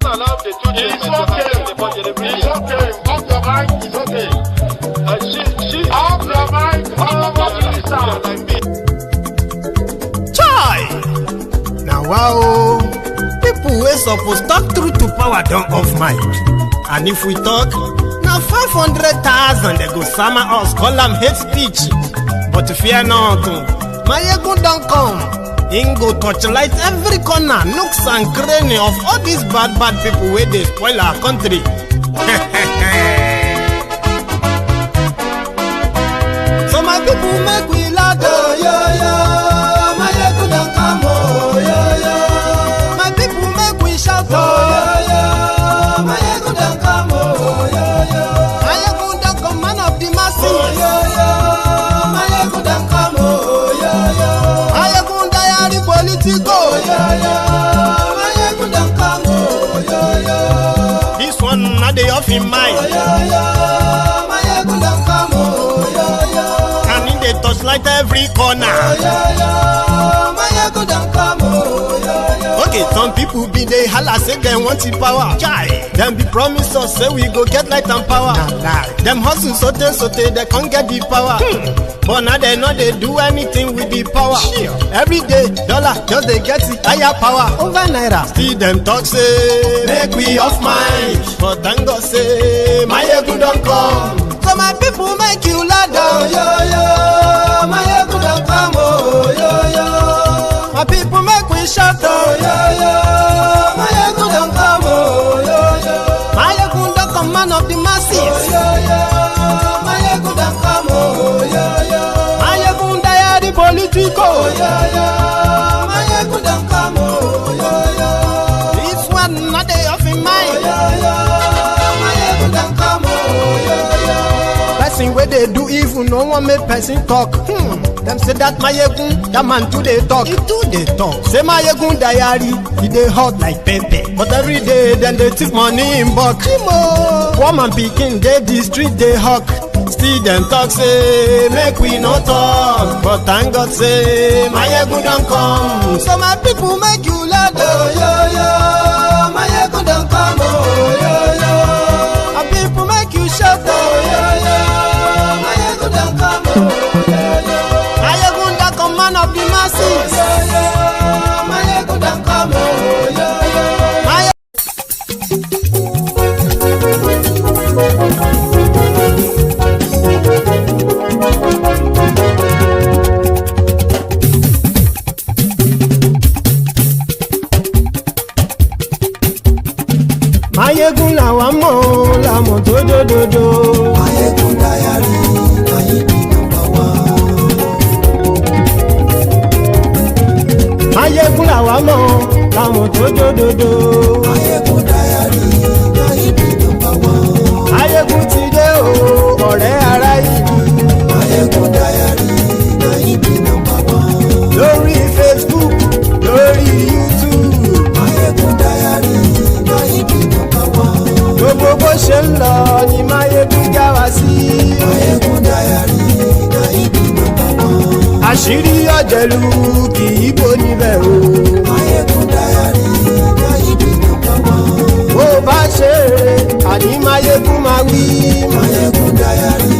It's okay. Off your mind, it's okay. Off your mind, Chai! Now wow, people wey suppose talk truth to power don't off mic. And if we talk, now 500,000 they go sama us, call them hate speech. But fear not, my ego don't come. Him go torchlight every corner, nooks and cranny of all these bad people where they spoil our country. So my people make we laugh, yo yo. My ego don't come, oh yo yo. My people make we shout, oh yo yo. My ego don't come, oh yo yo. My ego don't come, man of the masses, oh yo yo. My ego don't come, oh yo yo. My ego politico, yo yo. My ego don't come, oh yo yo. This one not the off in mind, oh yo yo. My ego don't come, oh yo yo. And in the touchlight every corner, oh yo yo. My ego don't come, oh yo yo. Okay, some people be they holla say they want the power. Chai, them be promise us say we go get light and power. Nah. Them hustle sote they can't get the power. But now they know they do anything with the power. Sure. Every day, dollar just they get the higher power over naira. Still them talk say make we off mind. But thank God say my ego don't come. So my people make you laugh, oh yo yo. My ego don't come, oh yo yo. My people make we shout, oh yo yo. My ego don't come, oh yo yo. My ego don't come, man of the masses, oh yo yo. My ego don't come, oh yo yo. My ego don't the politico, oh yo yo. My ego don't come, oh yo yo. This one not the off in mind, oh yo yo. My ego don't come, oh yo yo. Person where they do evil, no one make person talk. Them say that my ego, that man too they talk. He too they talk. Say my ego diary, he they hot like pepper. But every day then they take money in bulk. Woman picking, they the street they hawk. Still them talk say make we no talk. But thank God say my ego don't come. So my people make you laugh, oh yo yo. My ego don't come, oh yo yo. My people make you shout, oh yo yo. My ego don't come, oh yo yo. My ego don't come, man of the masses, oh yo yo. My ego don't come, oh yo yo. Mayegun làwa mọ̀ làmọ̀ tó dòdòdò. Mayegun diary Nayibi number one. Mayegun làwa mọ̀ làmọ̀ tó dòdòdò. Mayegun diary Nayibi number one. Mayegun ti dé o ọ̀rẹ́ ara ìlú. Mayegun diary Nayibi number one. Lórí Facebook lórí YouTube. Mayegun diary Nayibi number one. Gbogbo bó ṣe ń lọ ni Mayegun já wa sí. Mayegun diary Nayibi number one. Àṣírí ọ̀jẹ̀lú kì í bò níbẹ̀ o. Mayegun diary Nayibi number one. Bó bá ṣe eré àní Mayegun máa wí. Mayegun diary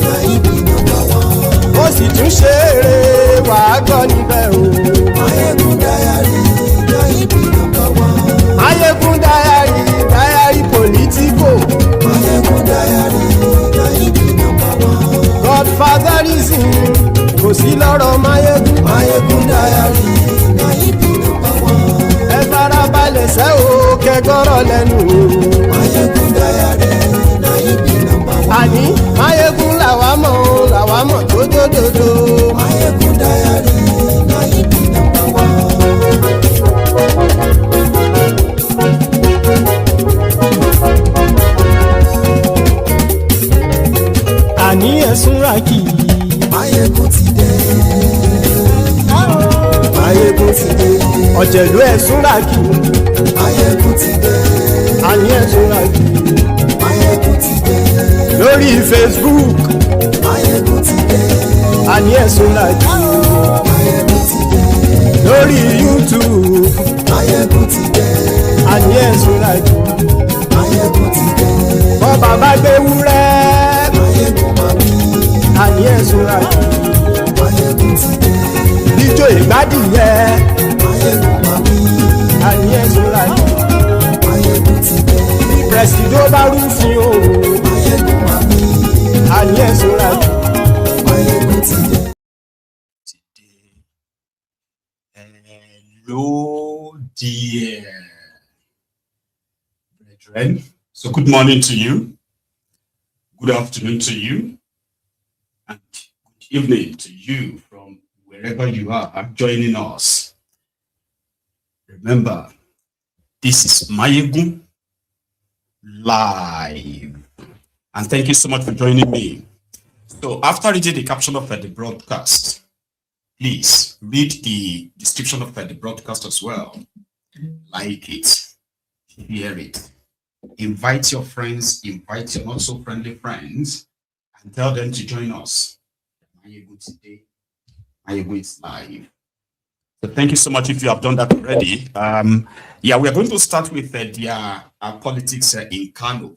Nayibi number one. Ó sì tún ṣe eré wàá gbọ́ níbẹ̀ o. Mayegun diary Nayibi number one. Mayegun diary politico. Mayegun diary Nayibi number one. Godfather Rabiu kò sí lọ́rọ̀ Mayegun. Mayegun diary Nayibi number one. Ẹ farabalẹ̀ sẹ́ o kẹ́gọ́rọ̀ lẹ́nu o. Mayegun diary Nayibi number one. Àní Mayegun làwa mọ̀ tó dòdòdò. Mayegun diary Nayibi number one. Àní ẹ̀sùn ràkì. Mayegun ti dé. Mayegun ti dé. Ọ̀jẹ̀lú ẹ̀sùn ràkì. Mayegun ti dé. Àní ẹ̀sùn ràkì. Mayegun ti dé. Lórí Facebook. Mayegun ti dé. Àní ẹ̀sùn ràkì. Mayegun ti dé. Lórí YouTube. Mayegun ti dé. àní ẹ̀sùn lájú. Máyégún ti dé. Bọ́ bàbá gbé wúrẹ́. Máyégún máa wí. Àní ẹ̀sùn lájú. Máyégún ti dé. Ijó ìgbádìyẹ. Máyégún máa wí. Àní ẹ̀sùn lájú. Máyégún ti dé. Pẹ̀sìdó bá rúfin o. Máyégún máa wí. Àní ẹ̀sùn lájú. Máyégún ti dé. Hello, dear brethren. So good morning to you, good afternoon to you, and good evening to you from wherever you are joining us. Remember, this is Máyégún Live. And thank you so much for joining me. So after reading the caption of the broadcast, please read the description of the broadcast as well. Like it, share it, invite your friends, invite your not so friendly friends, and tell them to join us. Máyégún today, Máyégún is live. So thank you so much if you have done that already. Yeah, we are going to start with the politics in Kano.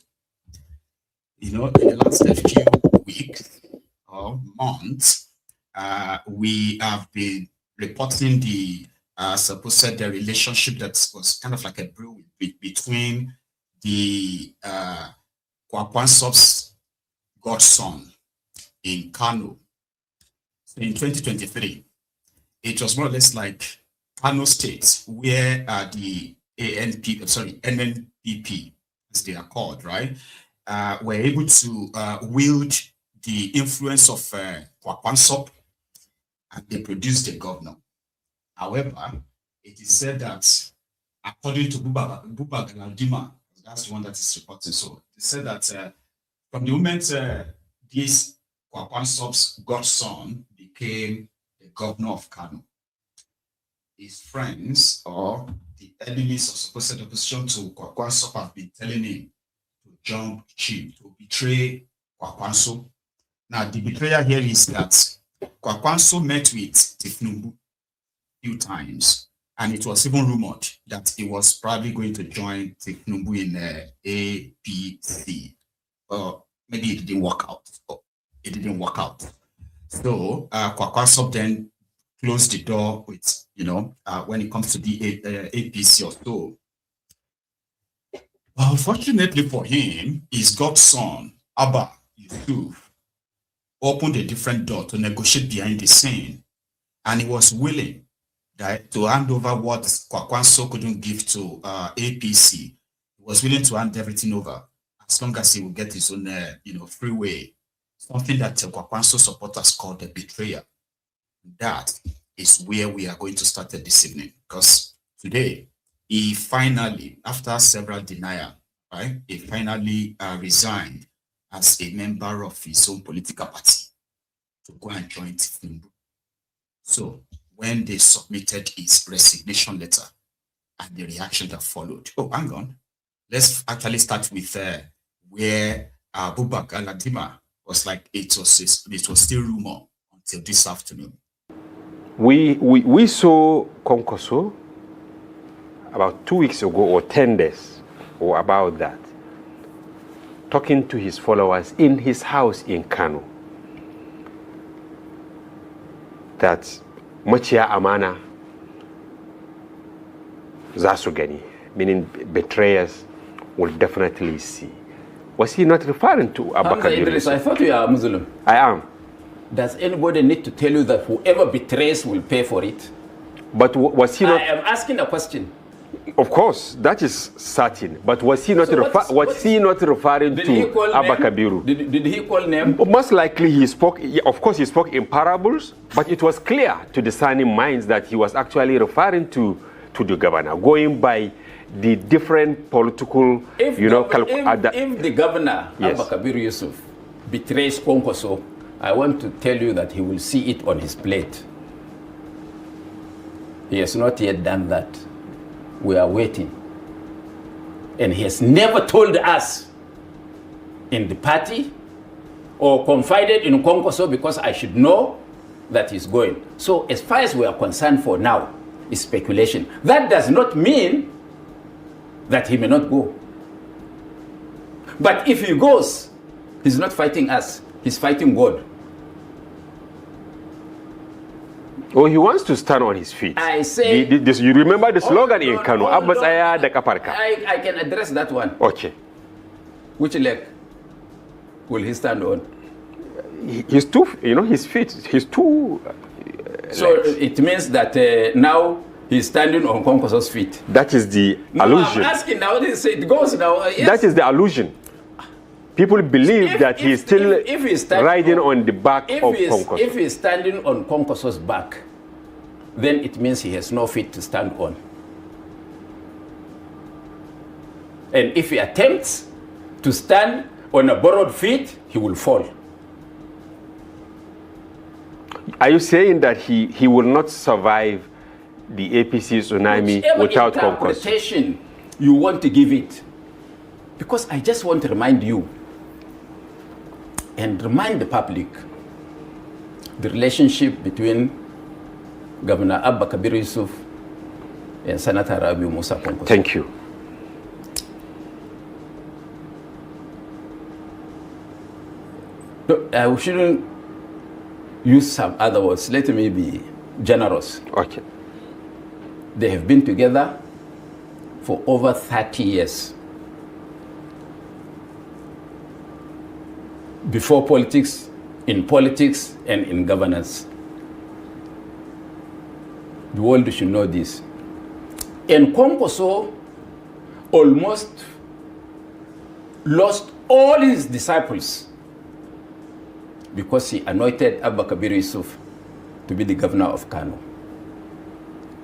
You know, in the last few weeks or months, we have been reporting the supposed relationship that was kind of like a brew between the Kwankwaso's godson in Kano. So in 2023, it was more or less like Kano State, where the NNPP, as they are called, right, were able to wield the influence of Kwankwaso, and they produced a governor. However, it is said that according to Buba Galadima, that's the one that is reporting. So they said that from the moment this Kwankwaso's godson became the governor of Kano, his friends or the enemies of supposed opposition to Kwankwaso have been telling him to jump ship, to betray Kwankwaso. Now, the betrayal here is that Kwankwaso met with Tinubu a few times, and it was even rumored that he was probably going to join Tinubu in APC. Maybe it didn't work out. So Kwankwaso then closed the door with, when it comes to the APC or so. Well, fortunately for him, his godson, Abba Yusuf, opened a different door to negotiate behind the scene, and he was willing to hand over what Kwankwaso couldn't give to APC. He was willing to hand everything over as long as he would get his own, free way. Something that Kwankwaso supporters call the betrayal. That is where we are going to start this evening, because today he finally, after several denial, right, he finally resigned as a member of his own political party to go and join Tinubu. So when they submitted his resignation letter and the reaction that followed. Oh, hang on. Let's actually start with where Buba Galadima was like, it was still rumor until this afternoon. We saw Kwankwaso about 2 weeks ago or 10 days or about that, talking to his followers in his house in Kano, that maciya amana za su gani, meaning betrayers will definitely see. Was he not referring to Abba Kabiru? I thought you are a Muslim. I am. Does anybody need to tell you that whoever betrays will pay for it? But was he not? I am asking a question. Of course, that is certain. But was he not, he not referring to Abba Kabiru? Did he call name? Most likely he spoke, of course he spoke in parables, but it was clear to discerning minds that he was actually referring to the governor, going by the different political, if the governor, yes, Abba Kabiru Yusuf, betrays Kwankwaso, I want to tell you that he will see it on his plate. He has not yet done that. We are waiting. And he has never told us in the party or confided in Kwankwaso because I should know that he's going. So as far as we are concerned for now, is speculation. That does not mean that he may not go. But if he goes, he's not fighting us, he's fighting God. Oh, he wants to stand on his feet. I say... you remember the slogan in Kano? I can address that one. Okay. Which leg will he stand on? His two, his feet, his two So legs. it means that now he's standing on Kwankwaso's feet. That is the No, allusion. I'm asking now, it goes now. Yes. That is the allusion. People believe that he's still riding on the back of Kwankwaso. If he's standing on Kwankwaso's back, then it means he has no feet to stand on. And if he attempts to stand on a borrowed feet, he will fall. Are you saying that he will not survive the APC tsunami without Kwankwaso? Whichever interpretation you want to give it. Because I just want to remind you and remind the public the relationship between Governor Abba Kabir Yusuf and Senator Rabiu Musa Kwankwaso. Thank you. No, I shouldn't use some other words. Let me be generous. Okay. They have been together for over 30 years. Before politics, in politics, and in governance. The world should know this. And Kwankwaso almost lost all his disciples because he anointed Abba Kabir Yusuf to be the governor of Kano.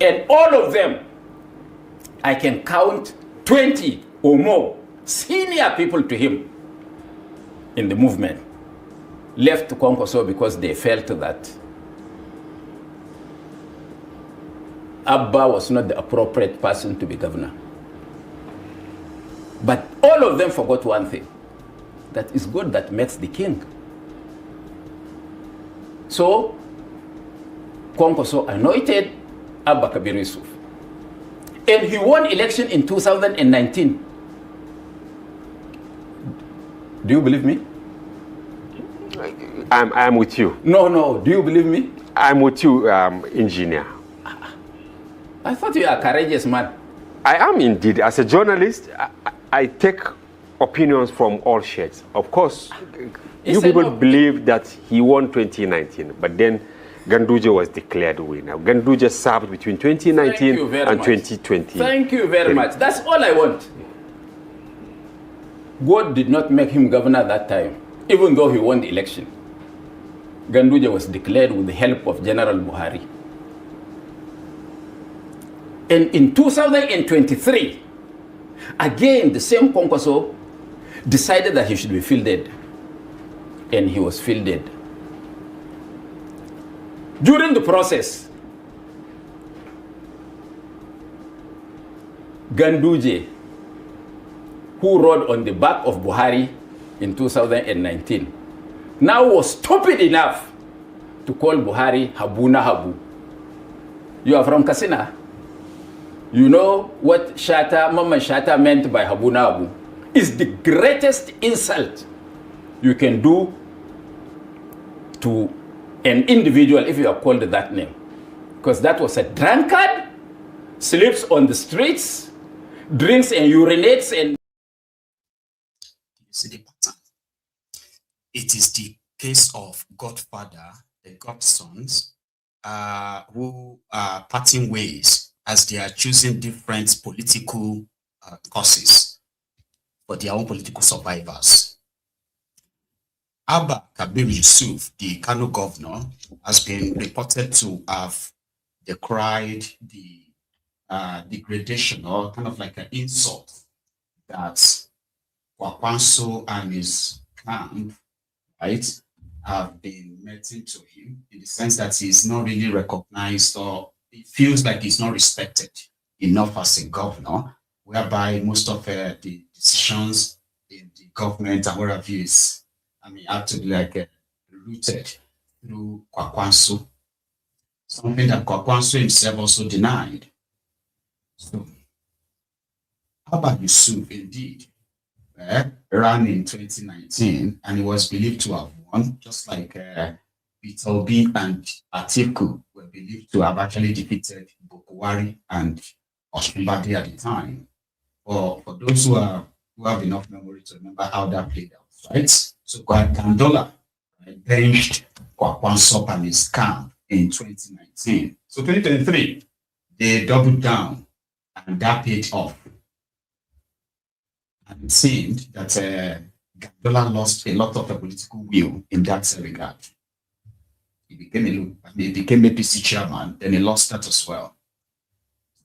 And all of them, I can count 20 or more senior people to him in the movement, left to Kwankwaso because they felt that Abba was not the appropriate person to be governor. But all of them forgot one thing, that it's God that makes the king. So, Kwankwaso anointed Abba Kabir Yusuf. And he won election in 2019. Do you believe me? I'm with you. No. Do you believe me? I'm with you, engineer. I thought you are a courageous man. I am indeed. As a journalist, I take opinions from all shades. Of course, you people believe that he won 2019, but then Ganduje was declared winner. Ganduje served between 2019 and 2020. Thank you very much. That's all I want. God did not make him governor that time, even though he won the election. Ganduje was declared with the help of General Buhari. And in 2023, again, the same Kwankwaso decided that he should be fielded. And he was fielded. During the process, Ganduje, who rode on the back of Buhari in 2019, now was stupid enough to call Buhari Habuna Habu. You are from Katsina. You know what Mama Shatta meant by Habuna Habu? Is the greatest insult you can do to an individual if you are called that name. Because that was a drunkard, sleeps on the streets, drinks and urinates and... You see the pattern? It is the case of Godfather, the godsons, who are parting ways as they are choosing different political causes for their own political survivors. Abba Kabir Yusuf, the Kano governor, has been reported to have decried the degradation or kind of like an insult that Kwankwaso and his camp, right, have been meting to him, in the sense that he's not really recognized, or it feels like he's not respected enough as a governor, whereby most of the decisions in the government and what have you is, have to be like rooted through Kwankwaso, something that Kwankwaso himself also denied. So Abba Yusuf indeed ran in 2019, and he was believed to have won, just like Peter Obi and Atiku were believed to have actually defeated Bukwari and Oshi-Omo-Ole at the time. For those who have enough memory to remember how that played out, right? So Kandola benched Kwankwaso and his camp in 2019. So 2023, they doubled down, and that paid off. And it seemed that Kandola lost a lot of the political will in that regard. He became APC chairman, then he lost that as well.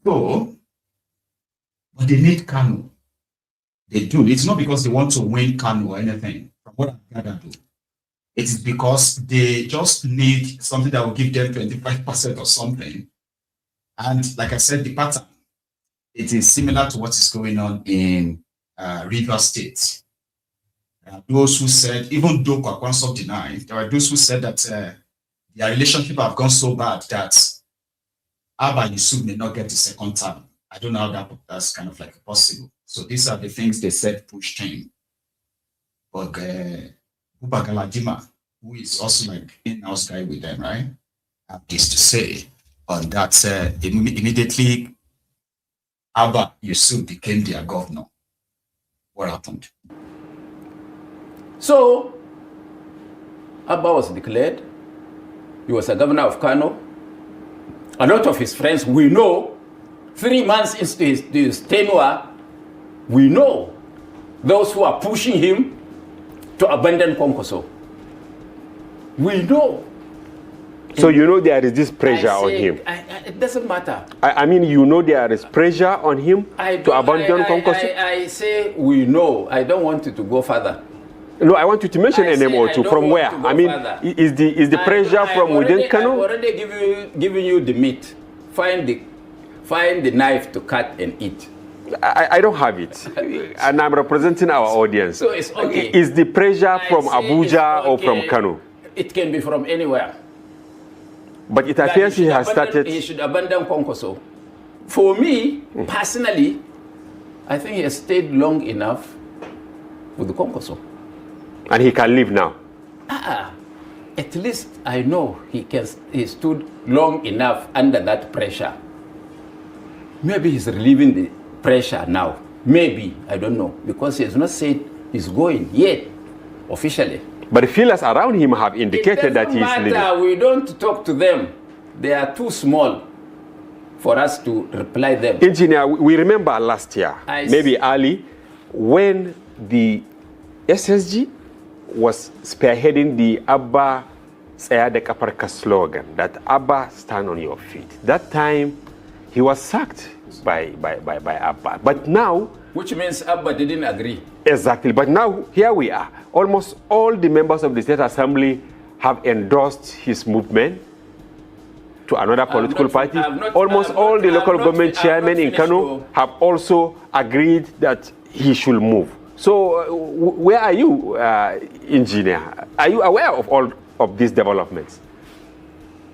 So, but they need Kano. They do. It's not because they want to win Kano or anything, from what I've gathered. It is because they just need something that will give them 25% or something. And like I said, the pattern, it is similar to what is going on in Rivers State. Those who said, even though Kwankwaso denied, there are those who said that their relationship have gone so bad that Abba Yusuf may not get the second term. I don't know how that's kind of like possible. So these are the things they said pushed him. But Galadima, who is also like in-house guy with them, right, have this to say on that. Immediately, Abba Yusuf became their governor. What happened? So, Abba was declared. He was a governor of Kano. A lot of his friends, we know, 3 months into his tenure, we know those who are pushing him to abandon Kwankwaso. We know. So you know there is this pressure on him. It doesn't matter. I mean, you know there is pressure on him to abandon Kwankwaso? I say we know. I don't want you to go further. No, I want you to mention a name or two. From where? I mean, is the pressure from within Kano? I've already given you the meat. Find the knife to cut and eat. I don't have it, and I'm representing our audience. So it's okay. Is the pressure from Abuja or from Kano? It can be from anywhere. But it appears he has started. He should abandon Kwankwaso. For me, personally, I think he has stayed long enough with the Kwankwaso. And he can leave now. At least I know he stood long enough under that pressure. Maybe he's relieving the pressure now. Maybe, I don't know. Because he has not said he's going yet, officially. But the feelers around him have indicated that he is leaving. We don't talk to them. They are too small for us to reply them. Engineer, we remember last year, maybe early, when the SSG was spearheading the Abba Sayade Kaparka slogan, that Abba stand on your feet. That time, he was sacked by Abba. But now... Which means Abba didn't agree. Exactly. But now, here we are. Almost all the members of the State Assembly have endorsed his movement to another political party. Almost all the local government chairmen in Kano have also agreed that he should move. So, where are you, engineer? Are you aware of all of these developments?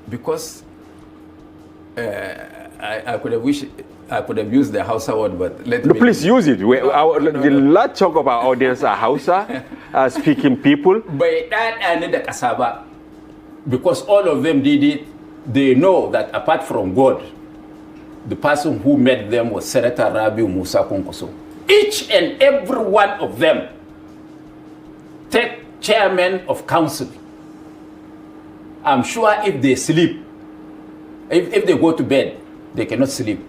Because I could have wished I could have used the Hausa word, but let me... Please use it. The large chunk of our audience are Hausa speaking people. By that, I need the Kasaba. Because all of them did it, they know that apart from God, the person who made them was Senator Rabiu Kwankwaso. Each and every one of them take chairman of council. I'm sure if they sleep, if they go to bed, they cannot sleep.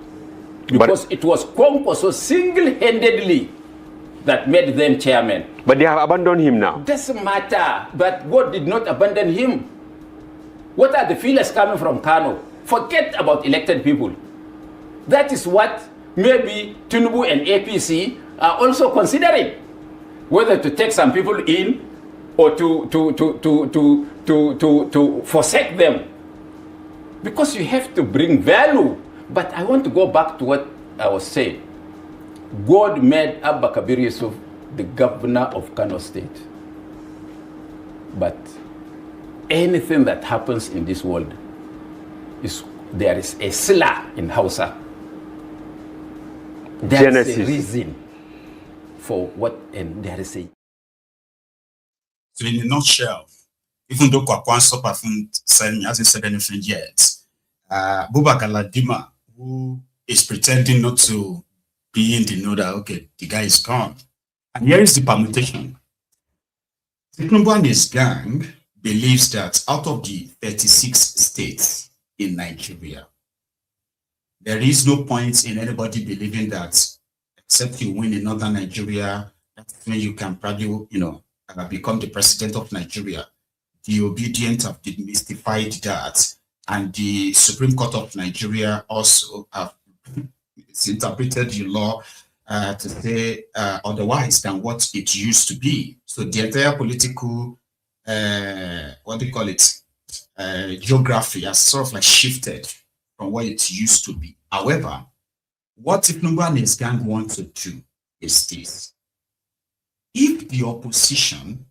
Because it was Kwankwaso single-handedly that made them chairman. But they have abandoned him now. Doesn't matter. But God did not abandon him. What are the feelers coming from Kano? Forget about elected people. That is what maybe Tinubu and APC are also considering. Whether to take some people in or to forsake them. Because you have to bring value. But I want to go back to what I was saying. God made Abba Kabir Yusuf the governor of Kano State. But anything that happens in this world, there is a sila in Hausa. That's Genesis. the reason for what, and there is a. So in a nutshell, even though Kwankwaso hasn't said anything yet, Buba Galadima, who is pretending not to be in the know that, okay, the guy is gone. And here is the permutation. Tinubu and his gang believes that out of the 36 states in Nigeria, there is no point in anybody believing that except you win in northern Nigeria, that's when you can probably, become the president of Nigeria. The obedient have demystified that, and the Supreme Court of Nigeria also have interpreted the law to say otherwise than what it used to be. So the entire political, geography has sort of like shifted from what it used to be. However, what Tinubu and his gang want to do is this. If the opposition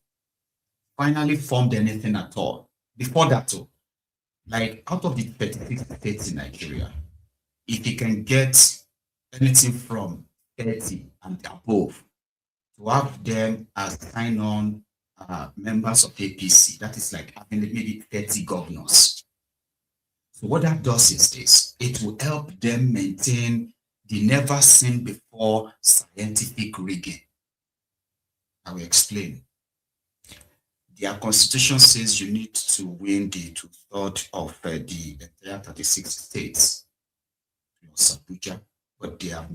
finally formed anything at all, before that, like out of the 36 states in Nigeria, if you can get anything from 30 and above, to have them as sign-on members of APC, that is like having maybe 30 governors. So what that does is this, it will help them maintain the never seen before scientific rigging. I will explain. Their constitution says you need to win the 2/3 of the entire 36 states, plus Abuja, but they have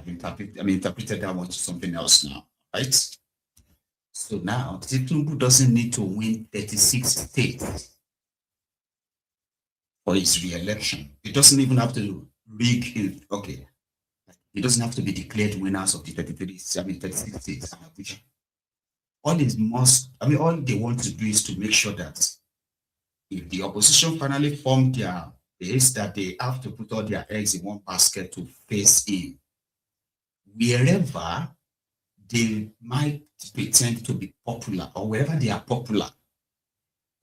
interpreted that one to something else now, right? So now Tinubu doesn't need to win 36 states for his re-election. It doesn't even have to rig in. Okay, it doesn't have to be declared winners of the 36 states. All they want to do is to make sure that if the opposition finally form their base, that they have to put all their eggs in one basket to face in. Wherever they might pretend to be popular, or wherever they are popular,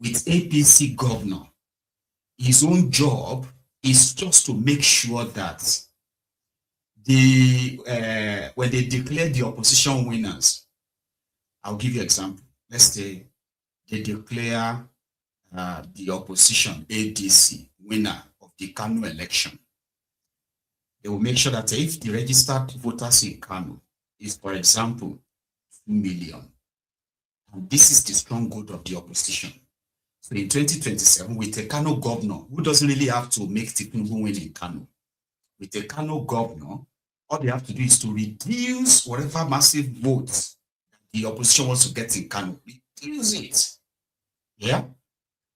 with APC governor, his own job is just to make sure that when they declare the opposition winners, I'll give you an example. Let's say they declare the opposition ADC winner of the Kano election. They will make sure that if the registered voters in Kano is, for example, 2 million, and this is the stronghold of the opposition. So in 2027, with a Kano governor who doesn't really have to make Tinubu win in Kano, with a Kano governor, all they have to do is to reduce whatever massive votes the opposition wants to get in Kano, reduce it. Yeah?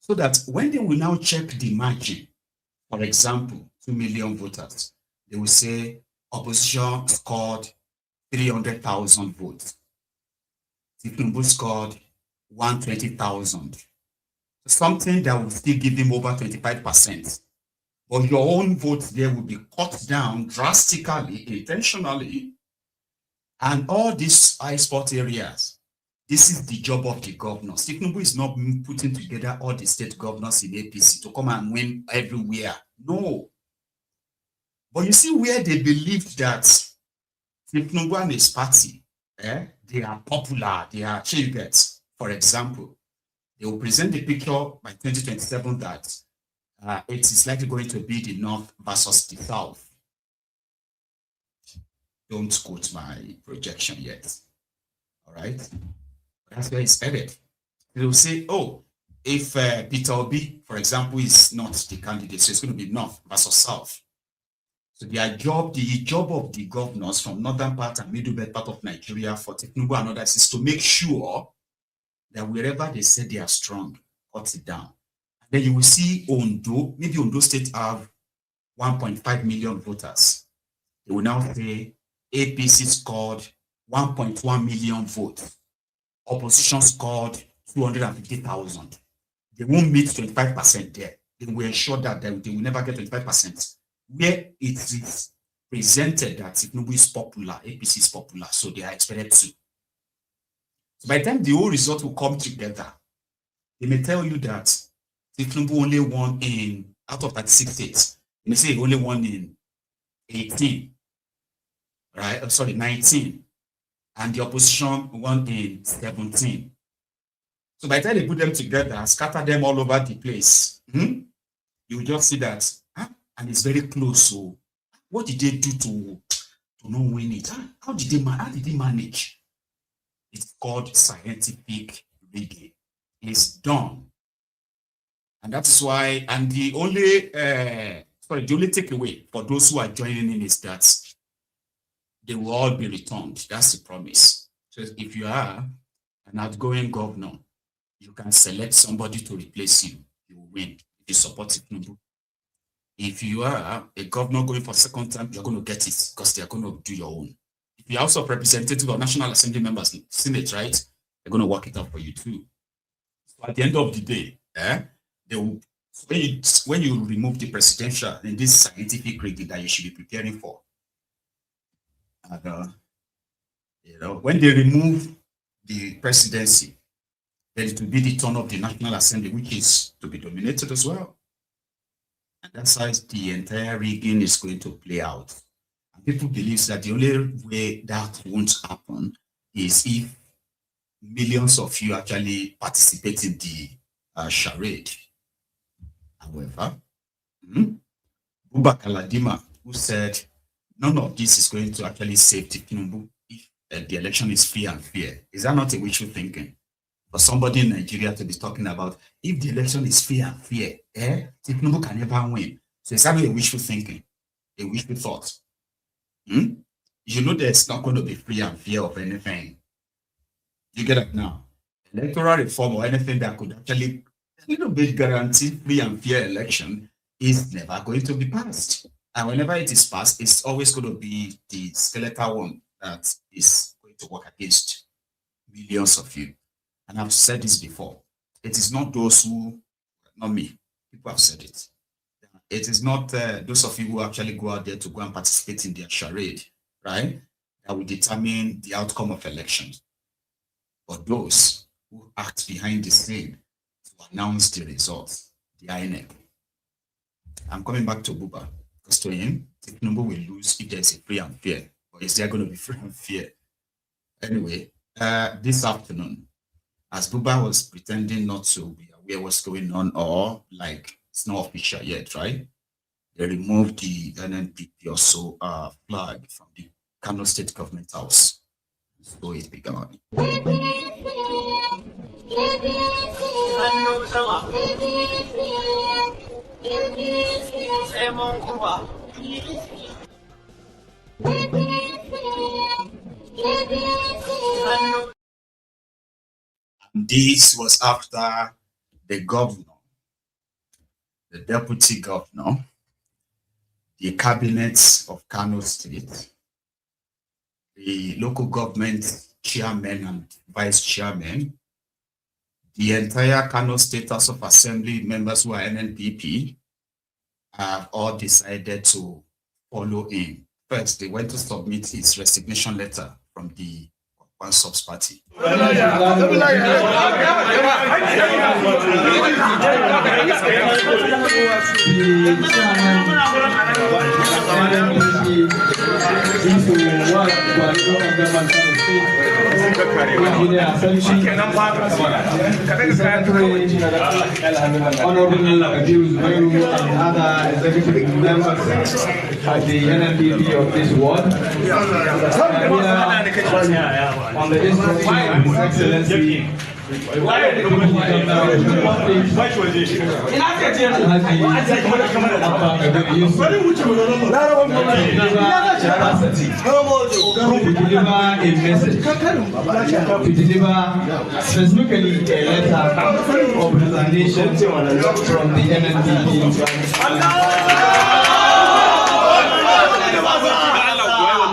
So that when they will now check the margin, for example, 2 million voters, they will say opposition scored 300,000 votes. Tinubu scored 120,000. Something that will still give him over 25%. But your own votes there will be cut down drastically, intentionally. And all these high spot areas, this is the job of the governors. Tinubu is not putting together all the state governors in APC to come and win everywhere. No. But you see where they believed that Tinubu and his party, they are popular, they are childbirths. For example, they will present the picture by 2027 that it is likely going to be the North versus the South. Don't quote my projection yet. All right? That's where it's headed. They will say, oh, if Peter Obi, for example, is not the candidate, so it's going to be North versus South. So the job of the governors from northern part and middle belt part of Nigeria for Tinubu and others is to make sure that wherever they say they are strong, cut it down. And then you will see Ondo, maybe Ondo State have 1.5 million voters. They will now say APC scored 1.1 million votes. Opposition scored 250,000. They won't meet 25% there. They will ensure that they will never get 25%. Where it is presented that Tinubu is popular, APC is popular, so they are expected to. So by the time the whole result will come together, they may tell you that Tinubu only won out of 36 states. They may say he only won in 18. right? Oh, sorry, 19. And the opposition won in 17. So by the time they put them together, scatter them all over the place, you will just see that, and it's very close. So what did they do to not win it? How did they manage? It's called scientific rigging. It's done. And that's why, and the only takeaway for those who are joining in is that they will all be returned. That's the promise. So if you are an outgoing governor, you can select somebody to replace you. You will win if you support Tinubu. If you are a governor going for second time, you're going to get it because they're going to do your own. If you're also a representative of National Assembly members, Senate, right? They're going to work it out for you too. So at the end of the day, they will, when you remove the presidential, then this scientific rigging that you should be preparing for. And, when they remove the presidency, then it will be the turn of the National Assembly, which is to be dominated as well. And that's how the entire rigging is going to play out. And people believe that the only way that won't happen is if millions of you actually participate in the charade. However, Buba Kaladima, who said none of this is going to actually save Tinubu if the election is free and fair. Is that not a wishful thinking? For somebody in Nigeria to be talking about if the election is free and fair, Tinubu can never win. So it's not a wishful thinking, a wishful thought. You know there's not going to be free and fair of anything. You get it now? Electoral reform or anything that could actually a little bit guarantee free and fair election is never going to be passed. And whenever it is passed, it's always going to be the skeletal one that is going to work against millions of you. And I've said this before. It is not those who, not me, people have said it. It is not those of you who actually go out there to go and participate in their charade, right? That will determine the outcome of elections. But those who act behind the scene to announce the results, the INEP. I'm coming back to Buba, because to him, Tinubu will lose if there's a free and fair. Or is there going to be free and fair? Anyway, this afternoon, as Buba was pretending not to be aware what's going on, or like it's not official yet, right? They removed the NNPP also flag from the Kano State Government House. So it began. And this was after the governor, the deputy governor, the cabinets of Kano State, the local government chairman and vice chairman, the entire Kano State House of Assembly members who are NNPP have all decided to follow him. First, they went to submit his resignation letter from the Kwankwaso's party. At the NNPP of this ward, on the instruction of His Excellency, to deliver a message, to deliver specifically a letter of resignation from the NNPP.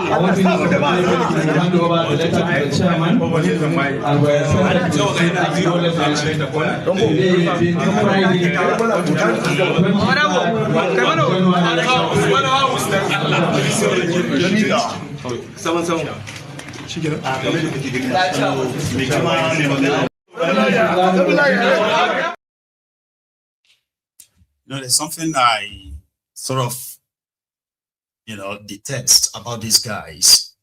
I want you to hand over the letter to the chairman, and we're expected to acknowledge there's something I sort of, detest about these guys.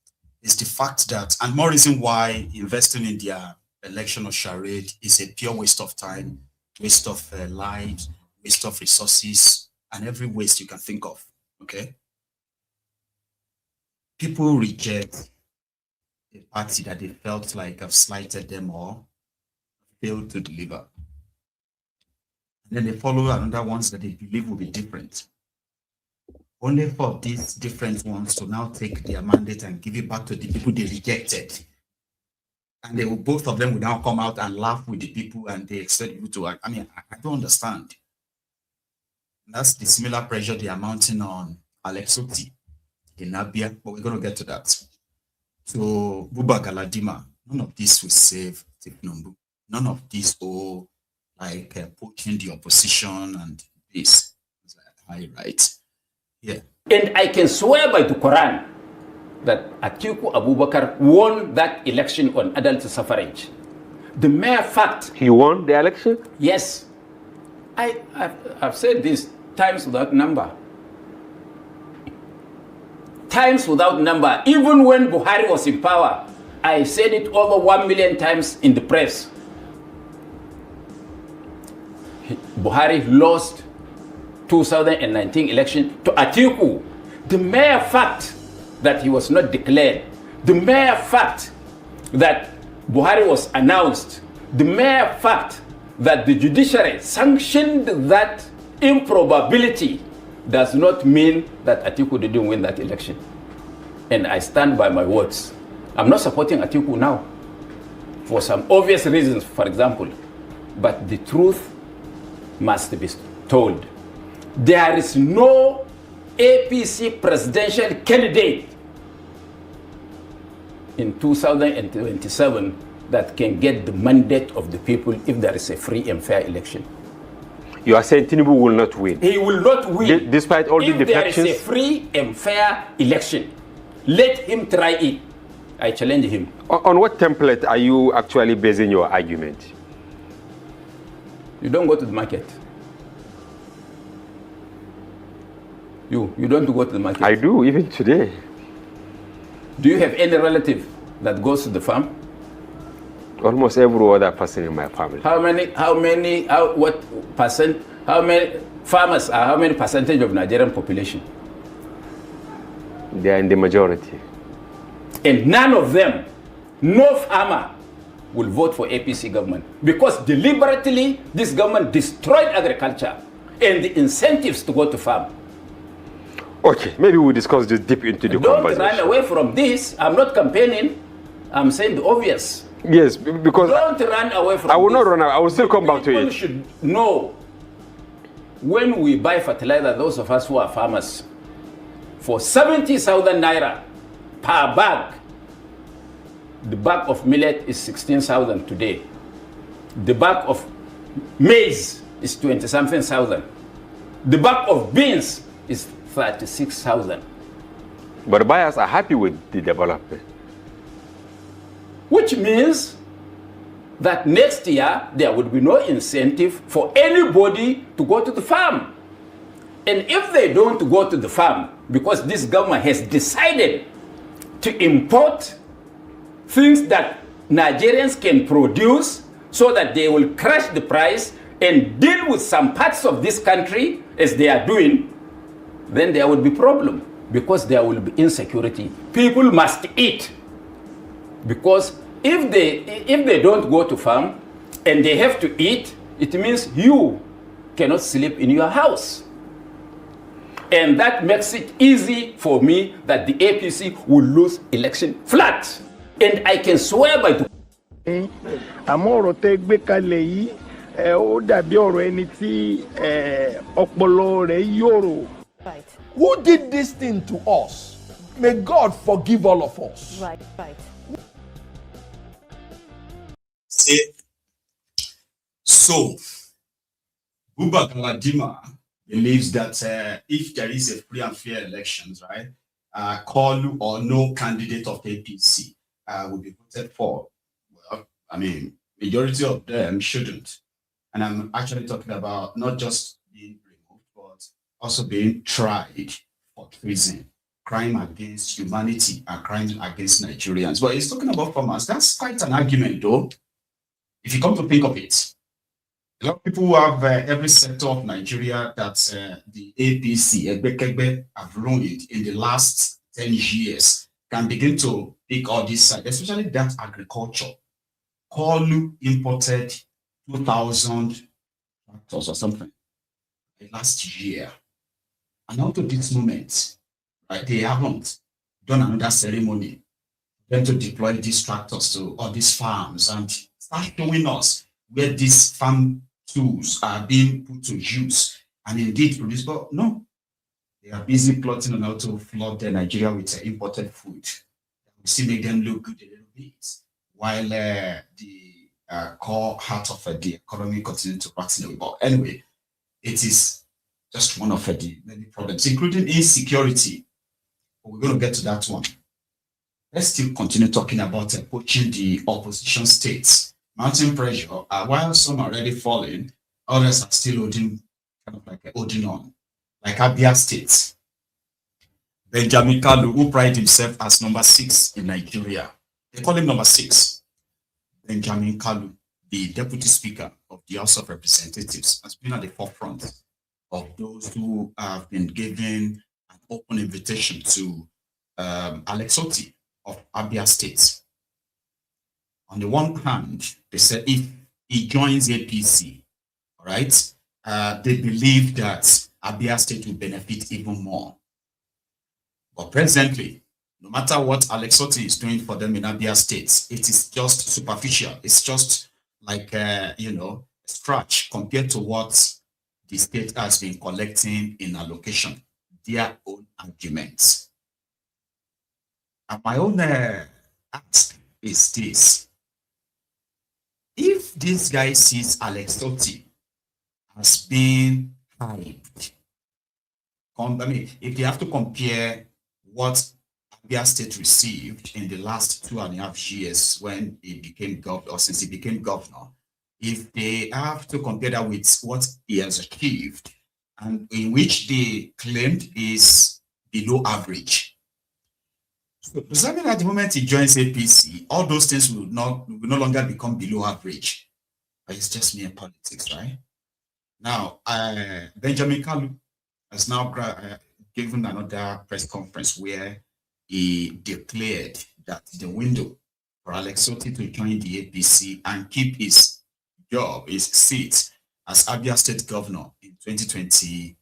is the fact that, and more reason why investing in their election or charade is a pure waste of time, waste of lives, waste of resources, and every waste you can think of, okay? People reject a party that they felt like have slighted them or failed to deliver. And then they follow another ones that they believe will be different. Only for these different ones to now take their mandate and give it back to the people they rejected. And they will, both of them will now come out and laugh with the people and they expect you to act. I mean, I don't understand. And that's the similar pressure they are mounting on Alex Otti in Abia, but we're going to get to that. So, Buba Galadima, none of this will save Tinubu. None of this will poaching the opposition and this. Right? Yeah. And I can swear by the Quran that Atiku Abubakar won that election on adult suffrage. The mere fact... He won the election? Yes. I've said this times without number. Times without number. Even when Buhari was in power, I said it over 1 million times in the press. Buhari lost 2019 election to Atiku. The mere fact that he was not declared, the mere fact that Buhari was announced, the mere fact that the judiciary sanctioned that improbability does not mean that Atiku didn't win that election. And I stand by my words. I'm not supporting Atiku now for some obvious reasons, for example, but the truth must be told. There is no APC presidential candidate in 2027 that can get the mandate of the people if there is a free and fair election. You are saying Tinubu will not win? He will not win. Despite all the defections? If there is a free and fair election, let him try it. I challenge him. On what template are you actually basing your argument? You don't go to the market. You don't go to the market. I do, even today. Do you have any relative that goes to the farm? Almost every other person in my family. How many farmers are, how many percentage of Nigerian population? They are in the majority. And none of them, no farmer will vote for APC government because deliberately this government destroyed agriculture and the incentives to go to farm. Okay, maybe we'll discuss this deep into the conversation. Don't run away from this. I'm not campaigning. I'm saying the obvious. Yes, because... Don't run away from this. I will not run away. I will still come back to it. People should know when we buy fertilizer, those of us who are farmers, for 70,000 naira per bag, the bag of millet is 16,000 today. The bag of maize is 20-something thousand. The bag of beans is 36,000. But buyers are happy with the development. Which means that next year there would be no incentive for anybody to go to the farm. And if they don't go to the farm, because this government has decided to import things that Nigerians can produce so that they will crash the price and deal with some parts of this country as they are doing, then there will be problem because there will be insecurity. People must eat because if they don't go to farm and they have to eat, it means you cannot sleep in your house. And that makes it easy for me that the APC will lose election flat. And I can swear by the... Right. Who did this thing to us? May God forgive all of us. Right, right. So, Buba Galadima believes that if there is a free and fair elections, right, Kalu or no candidate of APC will be voted for. Well, I mean, majority of them shouldn't. And I'm actually talking about not just being removed, but also being tried for treason. crime against humanity and crime against Nigerians. But he's talking about farmers. That's quite an argument, though, if you come to think of it. A lot of people who have every sector of Nigeria that the APC, Egbekegbe, have ruined in the last 10 years can begin to pick all this side, especially that agriculture. Kalu imported 2,000 tractors or something last year. And up to this moment, right, they haven't done another ceremony then to deploy these tractors to all these farms and start showing us where these farm tools are being put to use and indeed produce. But no, they are busy plotting on how to flood Nigeria with imported food. We still make them look good a little bit, while the core heart of the economy continues to rot away. But anyway, it is just one of the many problems, including insecurity. But we're going to get to that one. Let's still continue talking about pushing the opposition states, mounting pressure. While some are already falling, others are still holding, kind of like holding on, like Abia State. Benjamin Kalu, who prides himself as number 6 in Nigeria. They call him number 6. Benjamin Kalu, the Deputy Speaker of the House of Representatives, has been at the forefront of those who have been given an open invitation to Alex Otti of Abia State. On the one hand, they said if he joins APC, all right, they believe that Abia State will benefit even more. But presently, no matter what Alex Otti is doing for them in Abia State, it is just superficial. It's just like, a scratch compared to what the state has been collecting in allocation, their own arguments. And my own ask is this. If this guy sees Alex Otti as being hyped, if you have to compare what Abia State received in the last 2.5 years when he became governor, or since he became governor, if they have to compare that with what he has achieved, and in which they claimed is below average. So does that mean at the moment he joins APC, all those things will no longer become below average? But it's just mere politics, right? Now, Benjamin Kalu has now given another press conference where he declared that the window for Alex Otti to join the APC and keep his job, his seat as Abia State Governor in 2027,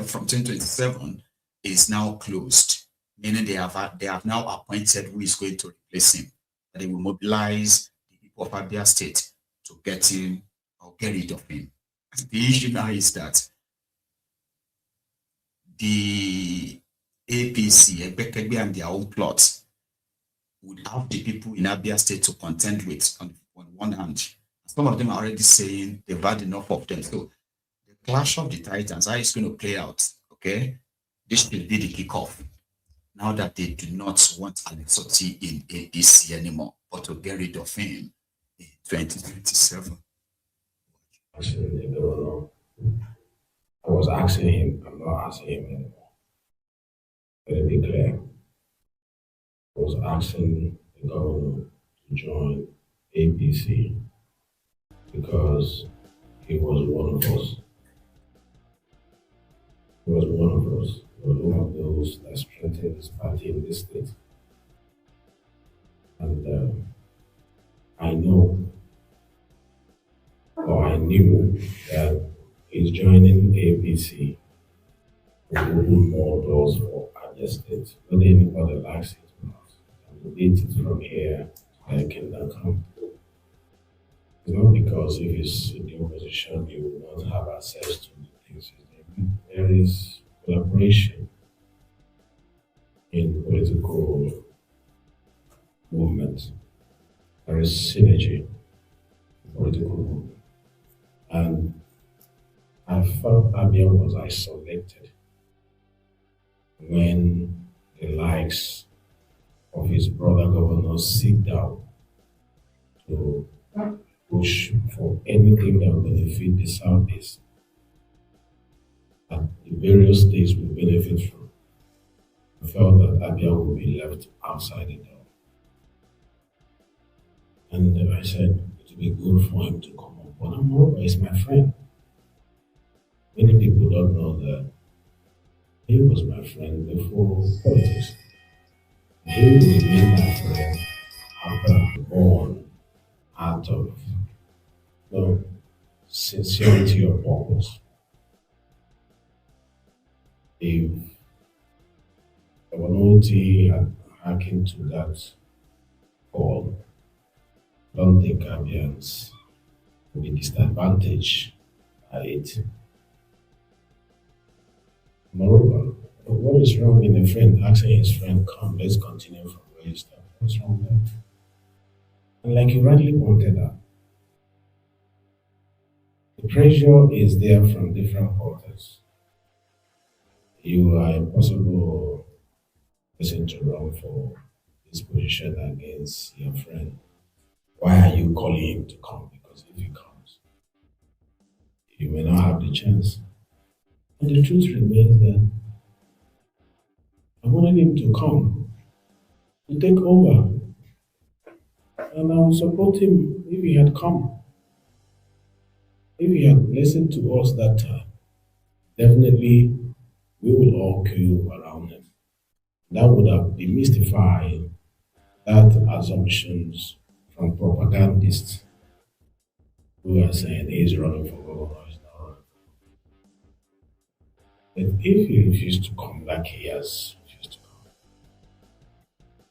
from 2027, is now closed. Meaning they have now appointed who is going to replace him. That they will mobilize the people of Abia State to get him or get rid of him. The issue now is that the APC, Egbekegbe, and their own plots would have the people in Abia State to contend with on one hand. Some of them are already saying they've had enough of them. So the clash of the titans, how it's going to play out, okay? This should be the kickoff. Now that they do not want Alex Otti in APC anymore, but to get rid of him in 2027. Actually, I was asking him, I'm not asking him anymore. Let it be clear. I was asking the governor to join APC because he was one of us. He was one of us. He was one of those that strengthened his party in this state. And I know, or I knew, that he's joining APC will open more doors for Abia State. Whether anybody likes it or not, and we need it from here so that can come. It's not because if he's in the opposition, he will not have access to the things. There is collaboration in political movement. There is synergy in political movement. And I felt Abia was isolated when the likes of his brother governors sit down to push for anything that will benefit the Southeast and the various states will benefit from. I felt that Abia would be left outside the door. And I said it would be good for him to come up. But moreover, he's my friend. Many people don't know that he was my friend before politics. He will remain my friend after born out of sincerity of purpose. If Oshi-Omo-Ole had hearkened to that call, I don't think Gambians will be disadvantaged by it. Moreover, what is wrong in a friend asking his friend, come, let's continue from where you start? What's wrong there? And like you rightly pointed out, the pressure is there from different quarters. You are a possible person to run for this position against your friend. Why are you calling him to come? Because if he comes, you may not have the chance. And the truth remains that I wanted him to come, to take over. And I would support him if he had come. If he had listened to us that time, definitely we will all queue around him. That would have demystified that assumptions from propagandists who are saying he's running for governor, he's not running. But if he refused to come like he has refused to come,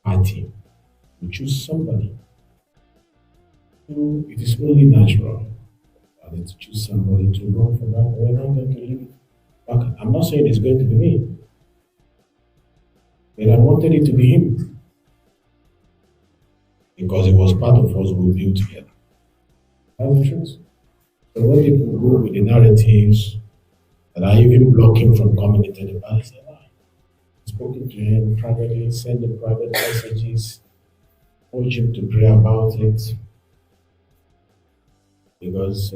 party will choose somebody who it is only natural to choose somebody to run for that. We're not going to leave it back. I'm not saying it's going to be me, but I wanted it to be him because it was part of us who built together. That's the truth. So when people go with the narratives that are even blocking from coming into the party, say, I've spoken to him privately, send him private messages, urge him to pray about it. Because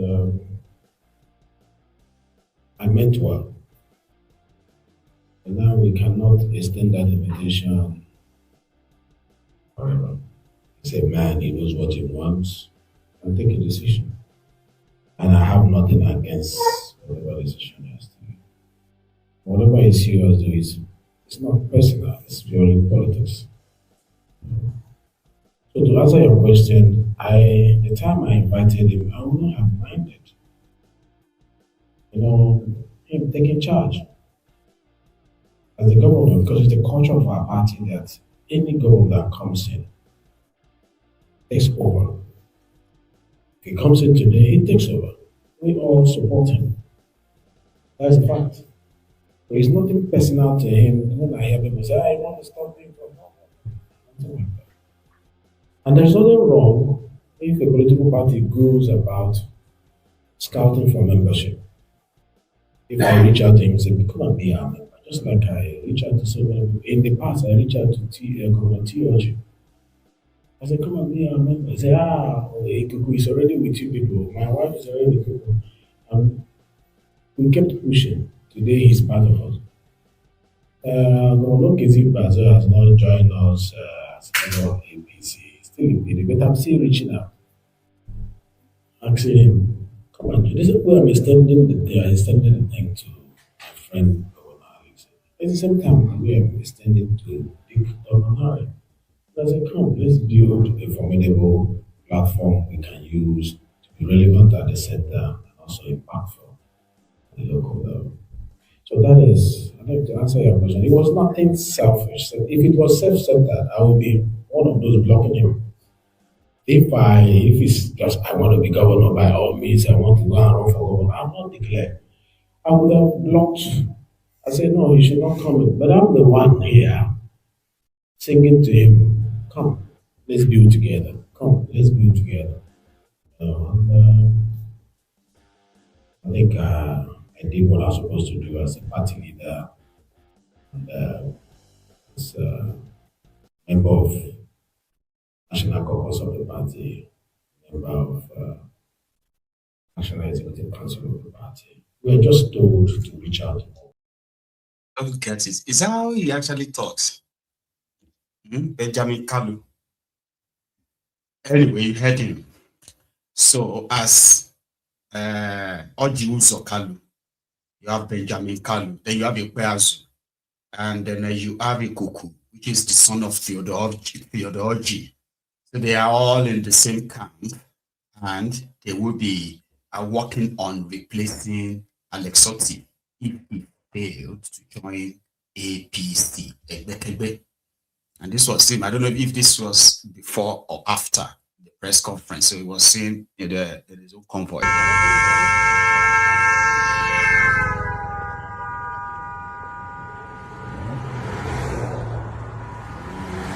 I meant well. And now we cannot extend that invitation forever. He's a man, he knows what he wants, and take a decision. And I have nothing against whatever decision he has to make. Whatever he sees us do, it's not personal, it's purely politics. So to answer your question, the time I invited him, I would not have minded. Him taking charge as the governor, because it's the culture of our party that any governor that comes in takes over. If he comes in today, he takes over. We all support him. That's a fact. So it's nothing personal to him. When I hear people say, I want to stop him from nothing like that. And there's nothing wrong if a political party goes about scouting for membership. If I reach out to him and say, come and be our member, just like I reach out to so many people. In the past, I reached out to Governor Oshi. I said, come and be our member. He said, he's already with you people. My wife is already with people. And we kept pushing. Today, he's part of us. Governor Bazo has not joined us as member of APC. Still in PD, but I'm still reaching out. Asking him, come on, this is where I'm extending the thing to my friend Governor Alex. At the same time, we are extending to Big Governor. I said, come, let's build a formidable platform we can use to be relevant at the center and also impactful at the local level. So that is, I'd like to answer your question. It was nothing selfish. So if it was self-centered, I would be one of those blocking him. If it's just I want to be governor by all means, I want to go and run for governor, I'm not declared. I would have blocked. I said, no, he should not come in. But I'm the one here singing to him, come, let's build together. Come, let's build together. I think I did what I was supposed to do as a party leader and as a member of National Caucus of the party, member of National Executive Council of the party. We are just told to reach out don't get it. Is that how he actually talks? Benjamin Kalu. Anyway, you heard him. So as Oji Kalu, you have Benjamin Kalu, then you have Ikpeazu, and then you have Ikuku, which is the son of Theodore Oji. So they are all in the same camp, and they will be working on replacing Alex Otti if he failed to join APC. And this was him. I don't know if this was before or after the press conference. So he was saying in his own convoy.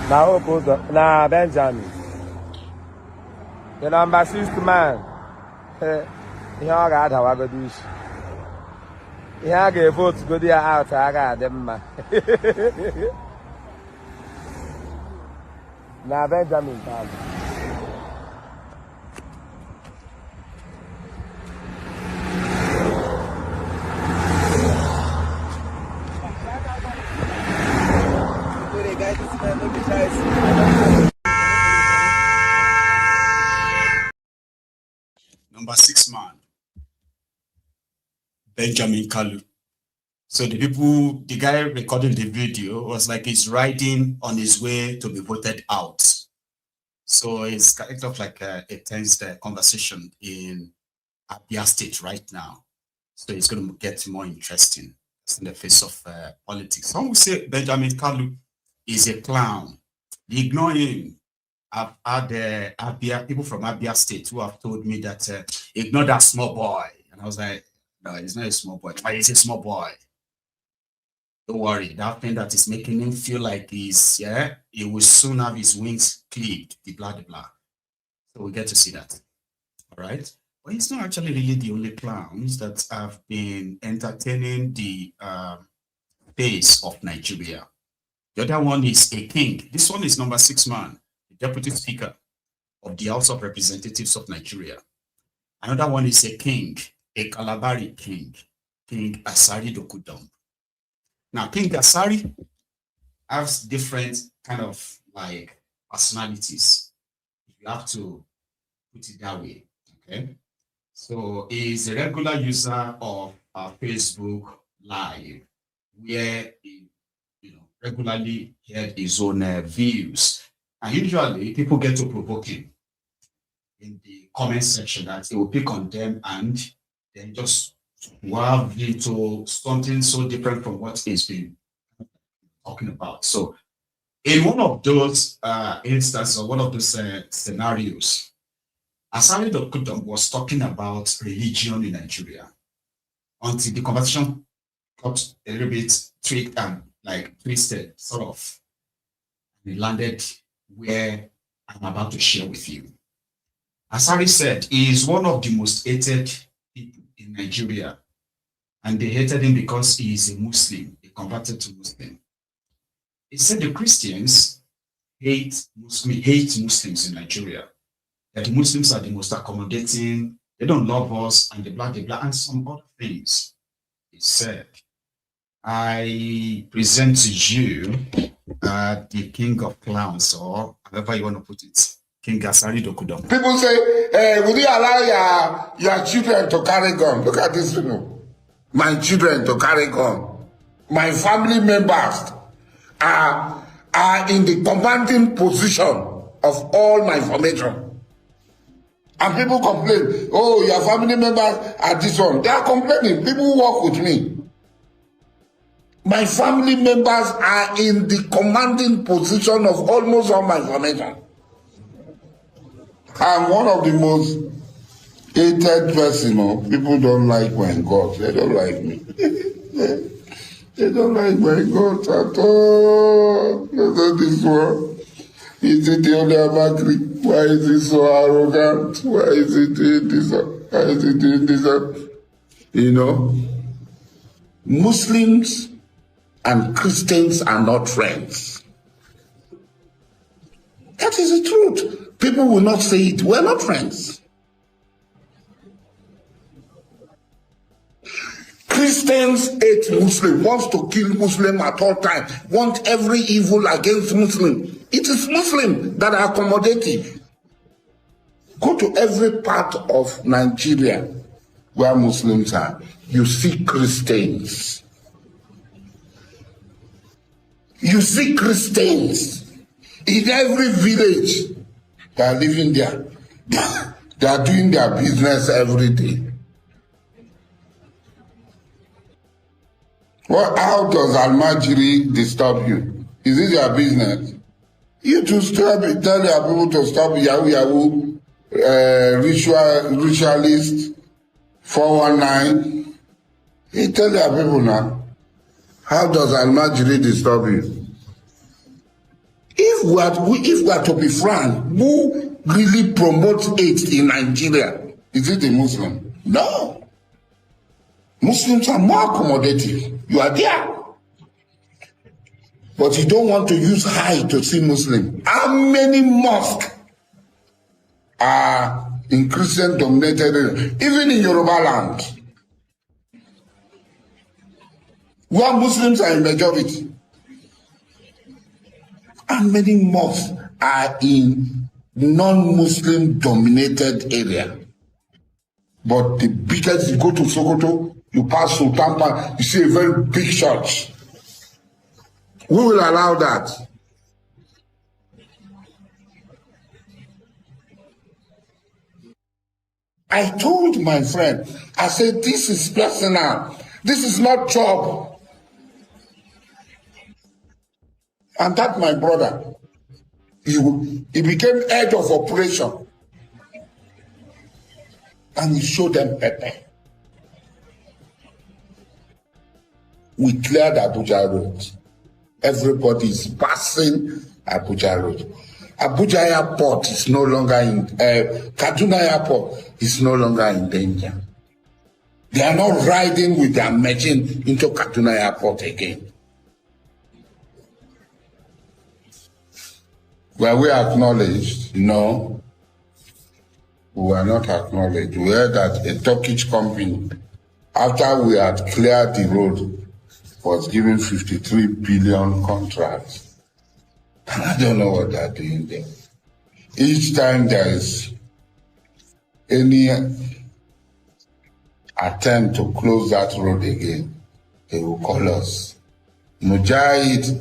Now, Benjamin, the number 6th man. He got how I go do. He had a vote to go there out. I got them. Now, Benjamin, Number 6 man, Benjamin Kalu. So the guy recording the video was like he's riding on his way to be voted out. So it's kind of like a tense conversation in Abia State right now. So it's going to get more interesting in the face of politics. Some will say Benjamin Kalu is a clown. They ignore him. I've had people from Abia State who have told me that ignore that small boy. And I was like, no, he's not a small boy. But he's a small boy. Don't worry. That thing that is making him feel like he will soon have his wings clipped, blah, blah, blah. So we get to see that. All right. But it's not actually really the only clowns that have been entertaining the face of Nigeria. The other one is a king. This one is number 6 man, the Deputy Speaker of the House of Representatives of Nigeria. Another one is a king, a Kalabari king, King Asari Dokudum. Now, King Asari has different kind of like personalities. You have to put it that way, okay? So he's a regular user of Facebook Live, where he regularly heard his own views. And usually people get to provoke him in the comment section that he will pick on them and then just have into something so different from what he's been talking about. So in one of those instances, or one of those scenarios, Asari Dokudum was talking about religion in Nigeria until the conversation got a little bit tweaked and twisted, sort of. And it landed where I'm about to share with you. Asari said he is one of the most hated people in Nigeria, and they hated him because he is a Muslim, he converted to Muslim. He said the Christians hate Muslims in Nigeria, that the Muslims are the most accommodating, they don't love us, and the blah, and some other things. He said, I present to you the king of clowns, or however you want to put it, King Asari Dokudum. People say, would you allow your children to carry gun? Look at this, my children to carry gun. My family members are in the commanding position of all my information. And people complain, oh, your family members are this one. They are complaining. People who work with me. My family members are in the commanding position of almost all my information. I'm one of the most hated person. People don't like my God. They don't like me. They don't like my God at all. Look at this one. Is it the only Abakri? Why is he so arrogant? Why is he doing this? Why is he doing this? Muslims and Christians are not friends. That is the truth. People will not say it. We're not friends. Christians hate Muslim, wants to kill Muslim at all times, want every evil against Muslim. It is Muslim that are accommodative. Go to every part of Nigeria where Muslims are. You see Christians. You see Christians in every village. They are living there. They are doing their business every day. Well, how does Almajiri disturb you? Is it your business? You to stop it, tell your people to stop Yahoo, ritualist, 419. You tell your people now. How does Almajiri disturb you? If we are to be frank, who really promotes hate in Nigeria? Is it a Muslim? No. Muslims are more accommodative. You are there. But you don't want to use high to see Muslim. How many mosques are in Christian-dominated areas? Even in Yoruba land, where Muslims are in majority. How many mosques are in non-Muslim dominated area? But the biggest, you go to Sokoto, you pass Sultan, you see a very big church. We will allow that. I told my friend, I said, this is personal. This is not job. And that my brother, he became head of operation. And he showed them pepper. We cleared Abuja Road. Everybody is passing Abuja Road. Abuja Airport is no longer in, Kaduna Airport is no longer in danger. They are not riding with their machine into Kaduna Airport again. Were we acknowledged? No. We were not acknowledged. We heard that a Turkish company, after we had cleared the road, was given 53 billion contracts. And I don't know what they're doing there. Each time there is any attempt to close that road again, they will call us. Mujahid,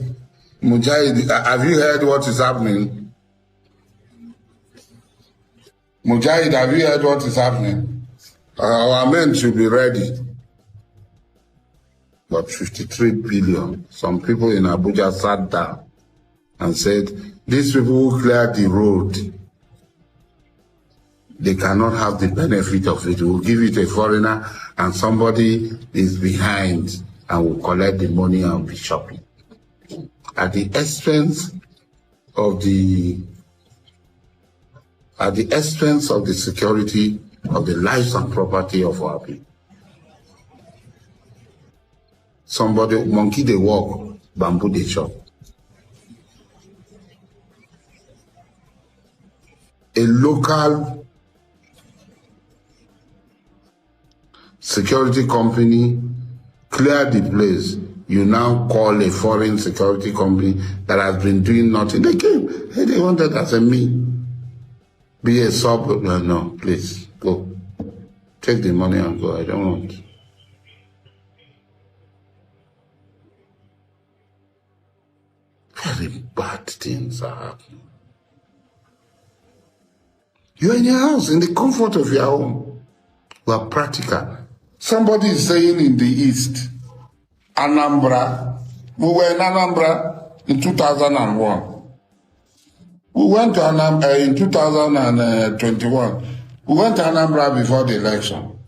have you heard what is happening? Mujahid, have you heard what is happening? Our men should be ready. But 53 billion. Some people in Abuja sat down and said, these people who cleared the road, they cannot have the benefit of it. We'll give it a foreigner and somebody is behind and will collect the money and be shopping. At the expense of the security of the lives and property of our people. Somebody, monkey they walk, bamboo they chop. A local security company cleared the place. You now call a foreign security company that has been doing nothing. They came. Hey, they wanted as a me. Be a sub. No, please, go. Take the money and go. I don't want. Very bad things are happening. You're in your house, in the comfort of your home. We are practical. Somebody is saying in the East, Anambra, we were in Anambra in 2001. We went to Anambra in 2021. We went to Anambra before the election.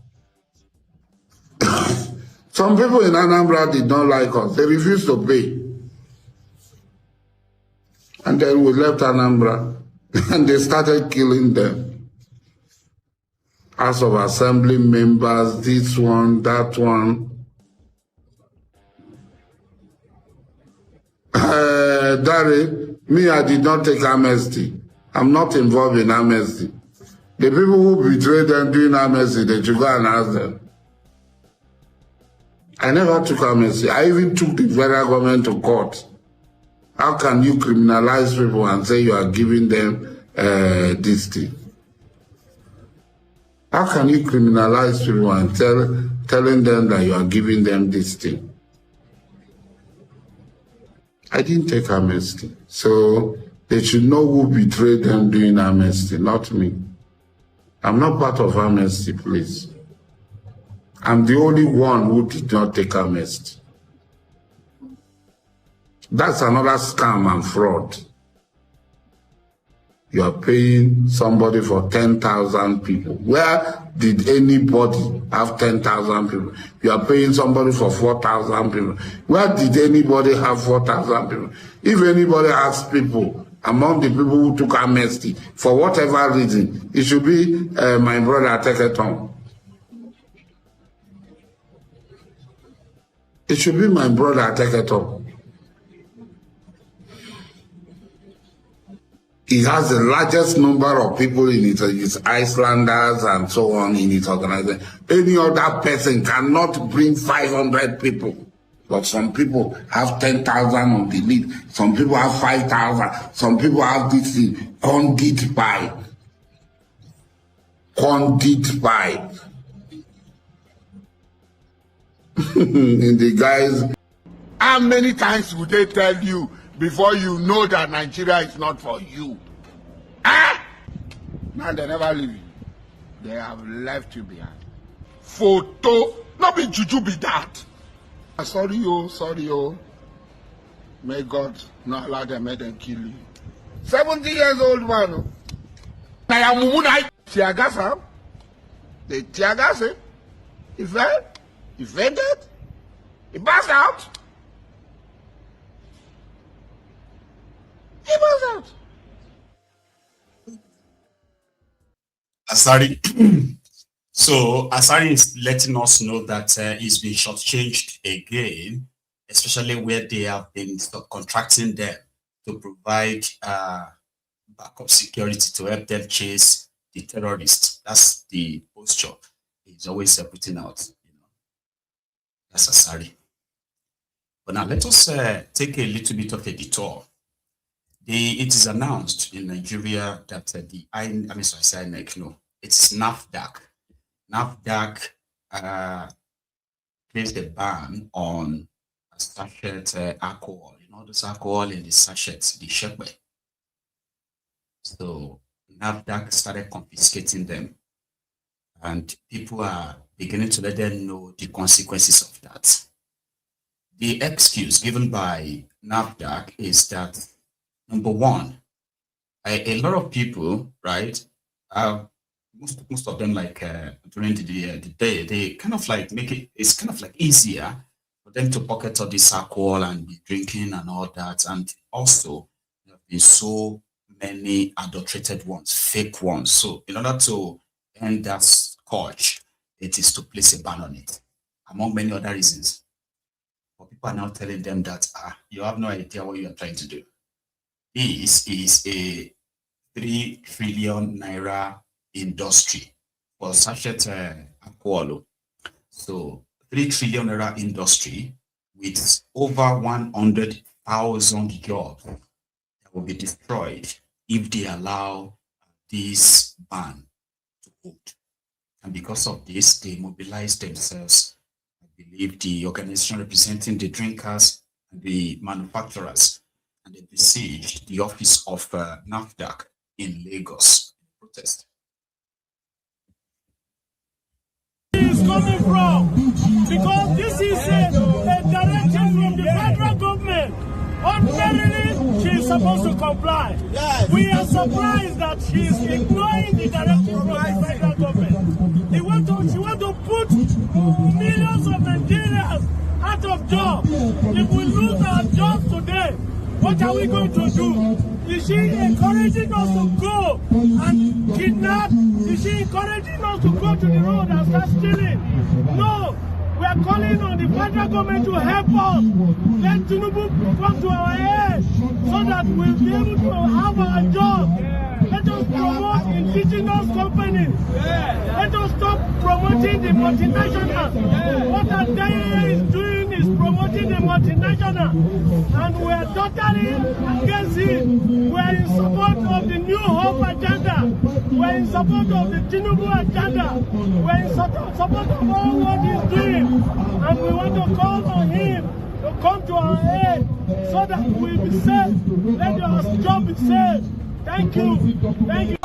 Some people in Anambra did not like us. They refused to pay. And then we left Anambra and they started killing them. House of Assembly members, this one, that one. Dari, me, I did not take amnesty. I'm not involved in amnesty. The people who betrayed them doing amnesty, they should go and ask them. I never took amnesty. I even took the federal government to court. How can you criminalize people and say you are giving them this thing? How can you criminalize people and telling them that you are giving them this thing? I didn't take amnesty. So they should know who betrayed them doing amnesty, not me. I'm not part of amnesty, please. I'm the only one who did not take amnesty. That's another scam and fraud. You are paying somebody for 10,000 people. Where did anybody have 10,000 people? You are paying somebody for 4,000 people. Where did anybody have 4,000 people? If anybody has people among the people who took amnesty, for whatever reason, it should be my brother Teketon. It should be my brother Teketon. He has the largest number of people in his Icelanders and so on in his organization. Any other person cannot bring 500 people. But some people have 10,000 on the lead. Some people have 5,000. Some people have this thing. Condit by. In the guys. How many times would they tell you before you know that Nigeria is not for you? Ah! Now they never leave you. They have left you behind. Photo, not be juju be that. Sorry, oh. May God not allow them, make them kill you. 70 years old man. Now I'm Mumunai. Tiagasa. They Tiagasa. He fell. He fainted. He passed out. He passed out. Asari. So Asari is letting us know that he's been shortchanged again, especially where they have been contracting them to provide backup security to help them chase the terrorists. That's the posture he's always putting out. You know, that's Asari. But now let us take a little bit of a detour. It is announced in Nigeria that it's NAFDAC. NAFDAC placed a ban on sachet alcohol. You know, this alcohol in the sachets, the shepe. So NAFDAC started confiscating them, and people are beginning to let them know the consequences of that. The excuse given by NAFDAC is that, number one, a lot of people, right, most of them, like during the day, they kind of like it's kind of like easier for them to pocket all this alcohol and be drinking and all that. And also, there have been so many adulterated ones, fake ones. So in order to end that scourge, it is to place a ban on it, among many other reasons. But people are now telling them that you have no idea what you are trying to do. This is a 3 trillion naira industry for sachet alcohol. So 3 trillion naira industry with over 100,000 jobs that will be destroyed if they allow this ban to hold. And because of this, they mobilized themselves. I believe the organization representing the drinkers and the manufacturers, and they besieged the office of NAFDAC in Lagos in protest. Is coming from, because this is a direction from the federal government. Ordinarily, she is supposed to comply. Yes. We are surprised that she is ignoring the direction from the federal government. She want to put millions of Nigerians out of job. If we lose our jobs today, what are we going to do? Is she encouraging us to go and kidnap? Is she encouraging us to go to the road and start stealing? No. We are calling on the federal government to help us. Let Tinubu come to our aid so that we'll be able to have our job. Let us promote indigenous companies. Let us stop promoting promoting the multinational. What Adeye is doing is promoting the multinational. And we are totally against it. We are in support of the New Hope agenda. We are in support of the Tinubu agenda. We are in support of all what he's doing. And we want to call on him to come to our aid so that we will be safe. Let our job be safe. Thank you. Thank you.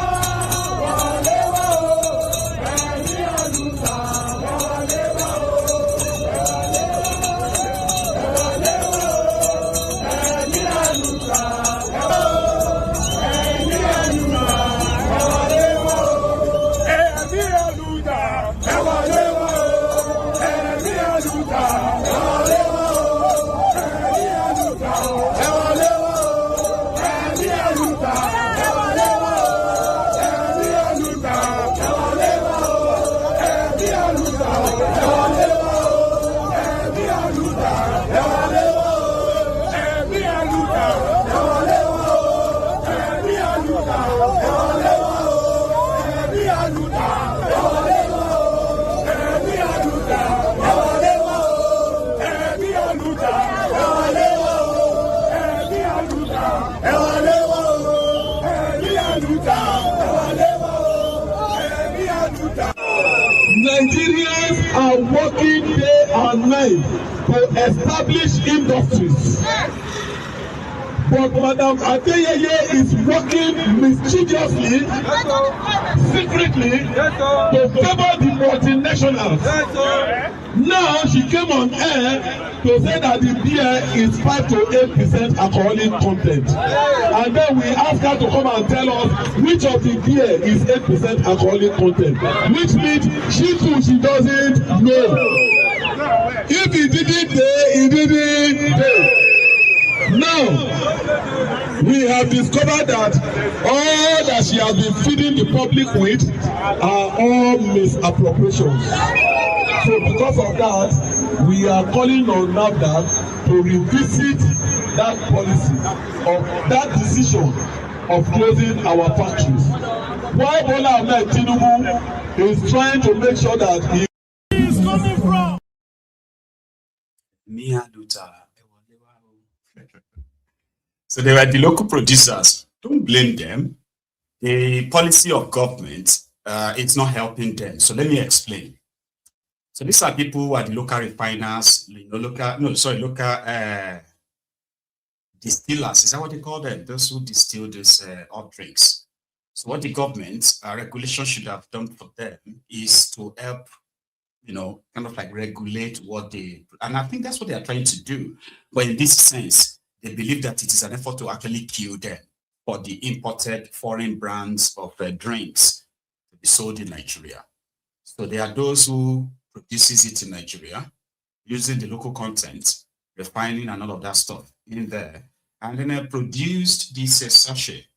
Nigerians are working day and night to establish industries. But Madam Adeyeye is working mischievously, secretly, to favor the multinationals. Now she came on air to say that the beer is 5 to 8% alcoholic content. And then we ask her to come and tell us which of the beer is 8% alcoholic content. Which means she too, she doesn't know. If he didn't say, he didn't say. Now, we have discovered that all that she has been feeding the public with are all misappropriations. So because of that, we are calling on NAFDAC to revisit that policy of that decision of closing our factories. Why Bola Ahmed Tinubu is trying to make sure that he is coming from. So they were the local producers. Don't blame them. The policy of government, it's not helping them. So let me explain. So these are people who are the local refiners, local distillers. Is that what they call them? Those who distill these hot drinks. So what the government regulation should have done for them is to help, kind of like regulate what they, and I think that's what they are trying to do. But in this sense, they believe that it is an effort to actually kill them for the imported foreign brands of drinks to be sold in Nigeria. So there are those who produces it in Nigeria, using the local content, refining and all of that stuff in there, and then I produced this sachet,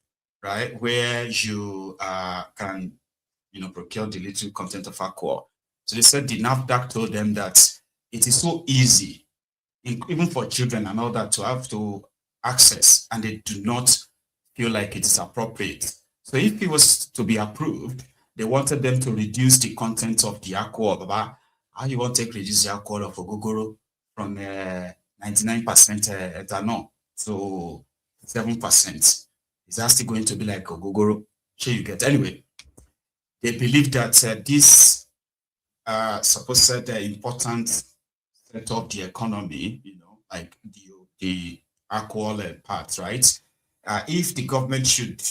right, where you can, procure the little content of alcohol. So they said the NAFDAC told them that it is so easy, even for children and all that, to have to access, and they do not feel like it is appropriate. So if it was to be approved, they wanted them to reduce the content of the alcohol. How you want to reduce the alcohol of Ogogoro from 99% ethanol to 7%? Is that still going to be like Ogogoro? Sure, you get. Anyway, they believe that this supposed important set of the economy, like the alcohol parts, right? If the government should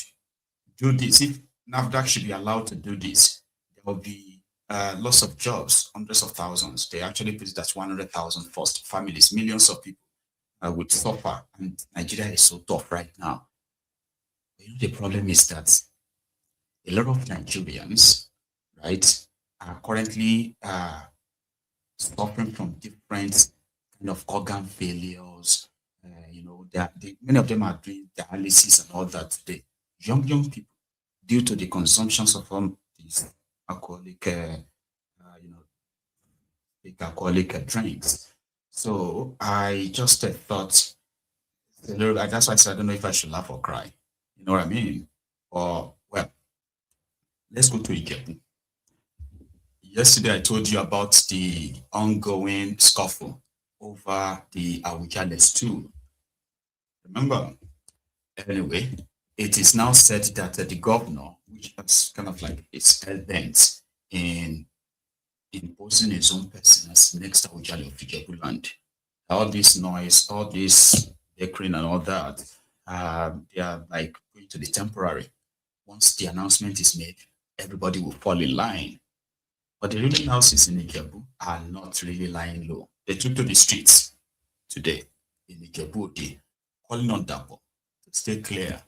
do this, if NAFDAC should be allowed to do this, there will be loss of jobs, hundreds of thousands. They actually put it as 100,000 first families, millions of people would suffer, and Nigeria is so tough right now. The problem is that a lot of Nigerians, right, are currently suffering from different kind of organ failures. Many of them are doing dialysis and all that today. Young people, due to the consumptions of these alcoholic, alcoholic drinks. So I just thought, that's why I said I don't know if I should laugh or cry. You know what I mean? Or, well, let's go to Ijebu. Yesterday, I told you about the ongoing scuffle over the Awujales too. Remember? Anyway, it is now said that the governor, which has kind of like its bent in imposing his own person as next Awujale of Ijebuland, all this noise, all this bickering and all that, they are like going to be temporary. Once the announcement is made, everybody will fall in line. But the ruling houses in Ijebu are not really lying low. They took to the streets today in Ijebu, calling on Dapo to stay clear.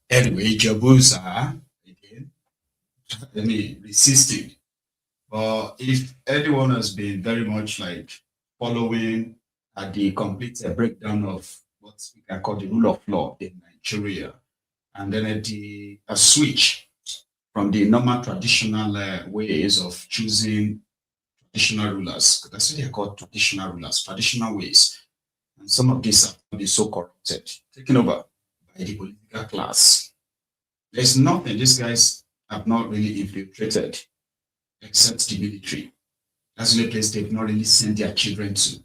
Anyway, Jabusa again, resisting. But if anyone has been very much like following the complete breakdown of what we can call the rule of law in Nigeria, and then a switch from the normal traditional ways of choosing traditional rulers, that's what they are called traditional rulers, traditional ways. And some of these have been so corrupted, taken over by the political class. There's nothing these guys have not really infiltrated except the military. That's the only place they've not really sent their children to.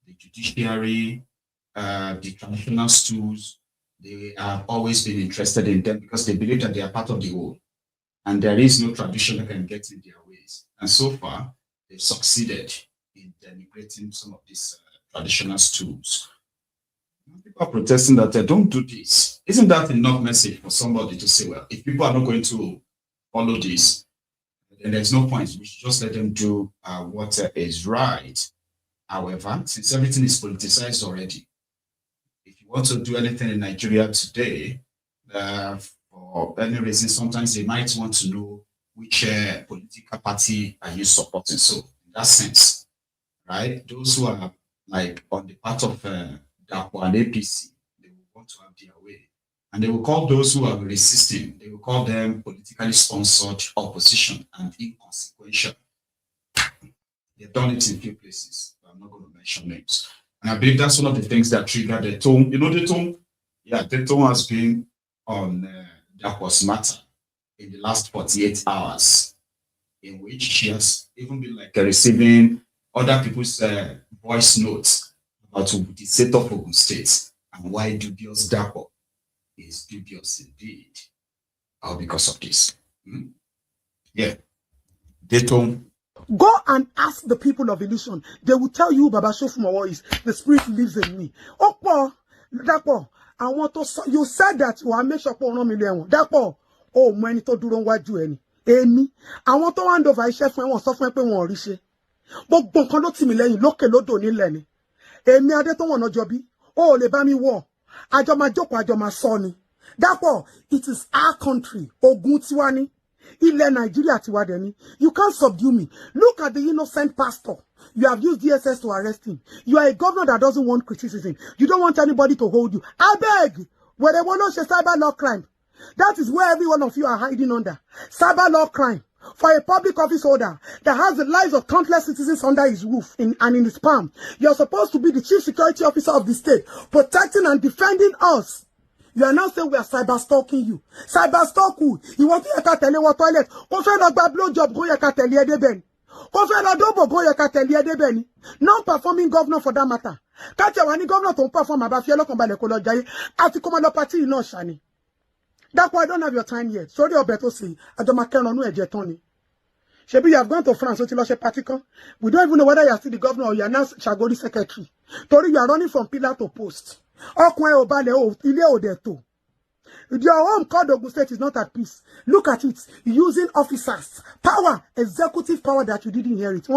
The judiciary, the traditional stools, they have always been interested in them because they believe that they are part of the whole. And there is no tradition that can get in their ways. And so far, they've succeeded in denigrating some of these traditional stools. People are protesting that they don't do this. Isn't that enough message for somebody to say, well, if people are not going to follow this, then there's no point. We should just let them do what is right. However, since everything is politicized already, if you want to do anything in Nigeria today, for any reason, sometimes they might want to know which political party are you supporting. So, in that sense, right, those who are like on the part of Dapo and APC, they will want to have their way. And they will call those who are resisting, they will call them politically sponsored opposition and inconsequential. They've done it in a few places, but I'm not going to mention names. And I believe that's one of the things that triggered the tone. You know the tone? Yeah, the tone has been on Dapo's matter in the last 48 hours, in which she has even been like receiving other people's voice notes about the state of Ogun State and why dubious Dapo is dubious indeed, all because of this. Yeah, Dayton. Go and ask the people of Illusion. They will tell you, Baba Shofumawo is the spirit lives in me. Opo, Dapo, I want to. You said that you are make sure for 1 million. Dapo, oh, money to do wrong. What do any? I want to hand over. I share for one software pay one riche. But cannot see me laying. Look at Lodo in Lenny. Emi ade to one no jobby. Oh, le ba mi war. Ajoma joko ajoma soni. Dapo, it is our country. Ogun tiwani. Ile Nigeria tiwadeni. You can't subdue me. Look at the innocent pastor. You have used DSS to arrest him. You are a governor that doesn't want criticism. You don't want anybody to hold you. I beg. Where they want to cyber law crime. That is where every one of you are hiding under. Cyber law crime. For a public office holder that has the lives of countless citizens under his roof and in his palm, you're supposed to be the chief security officer of the state, protecting and defending us. You are now saying we are cyber stalking you. Cyber stalk who? You want to tell you what toilet? Go find a blow job, go tell you deben. Go find a double, go tell you deben. Non-performing governor for that matter. Katia wani governor to perform about fielo kombale kolo jaye. Ati komando party no shani. That's why I don't have your time yet. Sorry, Obeto say. I don't make no ejetoni. Shebi, you have gone to France, so you lost a particle. We don't even know whether you are still the governor or you are now Shagori secretary. Tori, you are running from pillar to post. Your home called Ogun State is not at peace. Look at it. Using officers, power, executive power that you didn't inherit.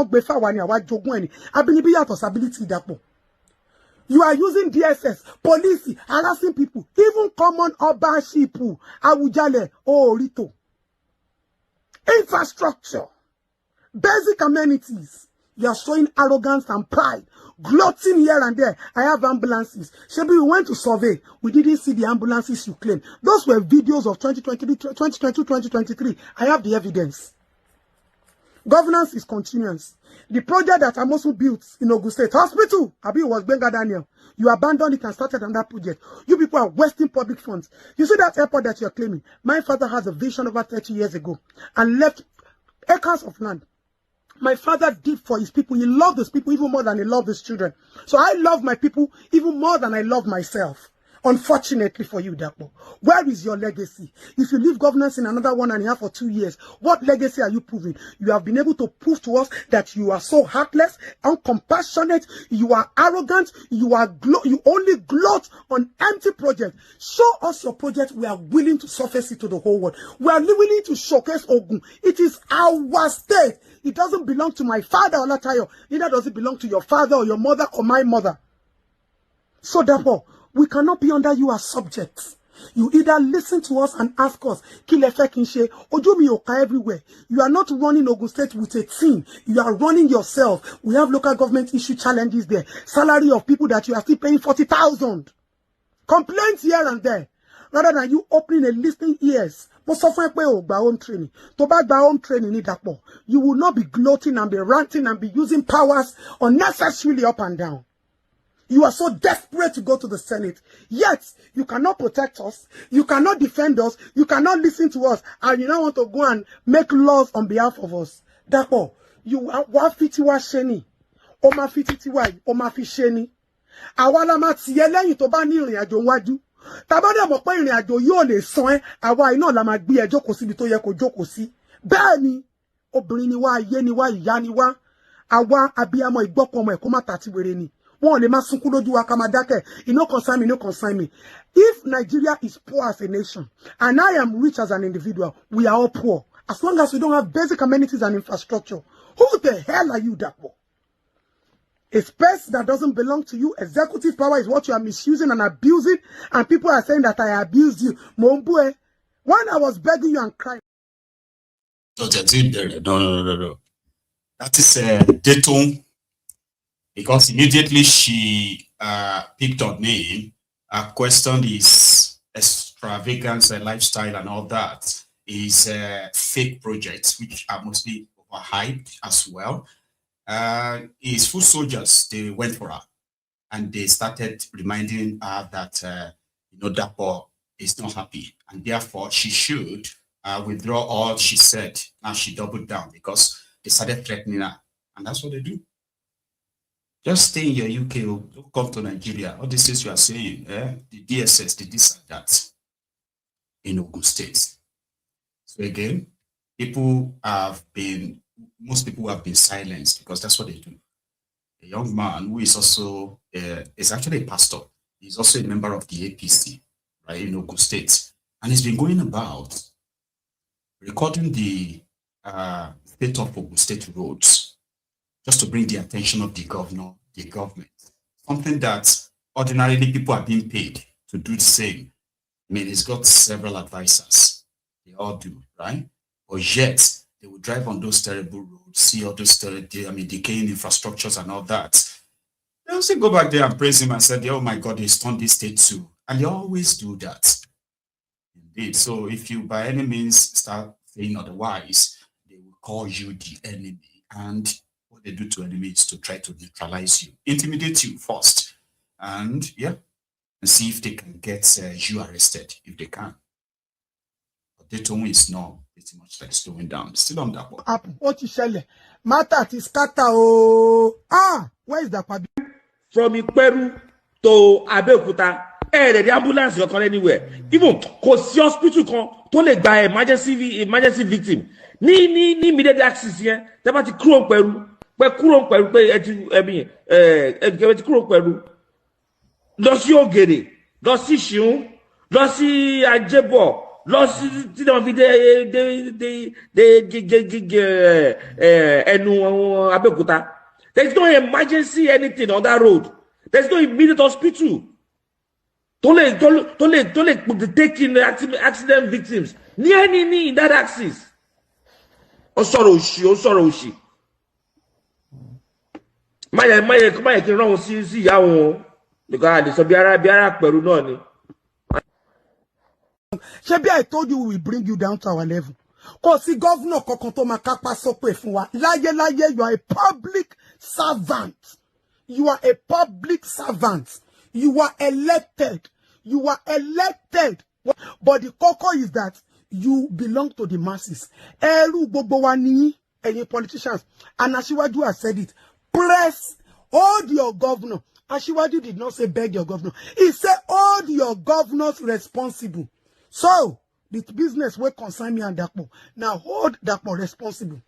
You are using DSS, police, harassing people, even common urban people. Awujale, Orito. Infrastructure, basic amenities. You are showing arrogance and pride, gloating here and there. I have ambulances. Shebi, we went to survey. We didn't see the ambulances you claim. Those were videos of 2022, 2023. I have the evidence. Governance is continuous. The project that Amosu built in Ogun State Hospital, Abi was Benga Daniel. You abandoned it and started on that project. You people are wasting public funds. You see that airport that you're claiming? My father has a vision over 30 years ago and left acres of land. My father did for his people. He loved his people even more than he loved his children. So I love my people even more than I love myself. Unfortunately for you, Dapo, where is your legacy? If you leave governance in another 1.5 or 2 years, what legacy are you proving? You have been able to prove to us that you are so heartless, uncompassionate, you are arrogant, you only gloat on empty projects. Show us your project. We are willing to surface it to the whole world. We are willing to showcase Ogun. It is our state. It doesn't belong to my father or Latayo. Neither does it belong to your father or your mother or my mother. So therefore, we cannot be under you as subjects. You either listen to us and ask us, Kilefe Kinshe, Ojumi Oka everywhere. You are not running Ogun State with a team. You are running yourself. We have local government issue challenges there. Salary of people that you are still paying 40,000. Complaints here and there. Rather than you opening and listening ears. Home training. To back by home training, you will not be gloating and be ranting and be using powers unnecessarily up and down. You are so desperate to go to the Senate, yet you cannot protect us, you cannot defend us, you cannot listen to us, and you now want to go and make laws on behalf of us. Therefore, you are wafitiwa sheni, oma fititiwa, oma fi sheni. Awala mati yeleyin to ba ni irin ajo nwaju. Tabade mo pe irin ajo yo le san awa ina la ma gbe e jókòó síbi tó yẹ kó jókòó sí. Bẹ́ẹ̀ ni, obìnrin ni wá, ayé ni wá, ìyá ni wá. Àwa abiyamọ igbopomo e ko ma tati were ni. You no concern me, no concern me. If Nigeria is poor as a nation, and I am rich as an individual, we are all poor. As long as we don't have basic amenities and infrastructure, who the hell are you, Dapo? A space that doesn't belong to you, executive power is what you are misusing and abusing, and people are saying that I abused you. Mombue, when I was begging you and crying. No. That is Dayton. Because immediately she picked on me, questioned his extravagance and lifestyle and all that, his fake projects, which are mostly overhyped as well. His foot soldiers, they went for her and they started reminding her that, Dapo is not happy and therefore she should withdraw all she said. Now she doubled down because they started threatening her, and that's what they do. Just stay in your UK, don't come to Nigeria. All these things you are saying, the DSS, the this and that, in Ogun State. So again, most people have been silenced because that's what they do. A young man who is also, is actually a pastor. He's also a member of the APC, right, in Ogun State. And he's been going about recording the state of Ogun State roads, just to bring the attention of the governor, the government. Something that ordinarily people are being paid to do the same. I mean, he's got several advisors. They all do, right? But yet, they will drive on those terrible roads, see all those decaying infrastructures and all that. They also go back there and praise him and say, oh my God, he's turned this state too. And they always do that. Indeed. So if you by any means start saying otherwise, they will call you the enemy. And they do to enemies to try to neutralize you, intimidate you first. And yeah, and see if they can get you arrested, if they can. But Dayton is not pretty much like slowing down. Still on that one. What you shall matter is scatter. Oh, where is that? From Peru to Abeokuta, the ambulance you call anywhere. Even cause hospital to le gba emergency victim. Ni immediate access here. They about to kúrò Peru. Kúrò Peru Peru. Lọ sí Ògèrè, lọ sí Ṣìún, lọ sí Ajébọ̀, lọ sí tí wọ́n fi ẹnu Abẹ́òkúta. There is no emergency anything on that road. There is no immediate hospital. To take in accident victims. Ni in that axis. Osoro Oshi. Maye kí rán sí ìyá wọn. Because Peru no ni. Shebi, I told you we will bring you down to our level. Cause the governor kokonto makapa sope fún wa. Láyé, you are a public servant. You are a public servant. You are elected. But the koko is that you belong to the masses. Eru gbogbo wa ni ẹ̀yin politicians. And Asiwaju has said it. Press, hold your governor. Asiwaju did not say beg your governor. He said hold your governors responsible. So, the business will concern me and Dapo. Now hold Dapo responsible.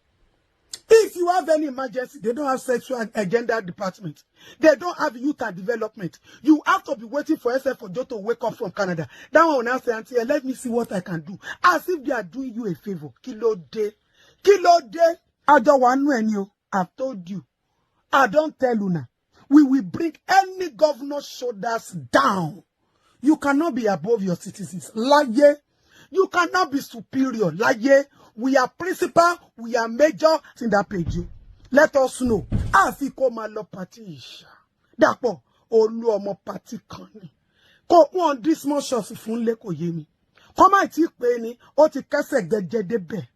If you have any emergency, they don't have sexual and agenda department. They don't have youth and development. You have to be waiting for SF for Joe to wake up from Canada. That one will now say, Auntie, let me see what I can do. As if they are doing you a favor. Kilo de. I don't want to know. I've told you. I don't tell you now. We will bring any governor's shoulders down. You cannot be above your citizens. Laye. You cannot be superior. Laye. We are principal. We are major. In that page. Let us know. Afiko malo party. Dapo. Olu-Omo party kani. Ko on this small shots fun le ko yemi. Come on, ni. Oti kase gedebe.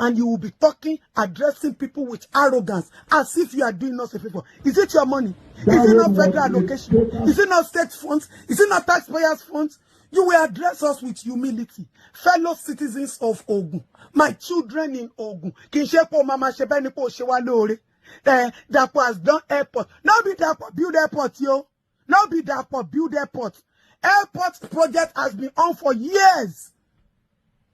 And you will be talking, addressing people with arrogance, as if you are doing us a favor. Is it your money? Is it not federal allocation? Is it not state funds? Is it not taxpayers' funds? You will address us with humility. Fellow citizens of Ogun, my children in Ogun, Kinshepo Mama Shebeni Po Shewalore, Dapo has done airport. Now be Dapo, build airport, yo. Now be Dapo, build airport. Airport project has been on for years.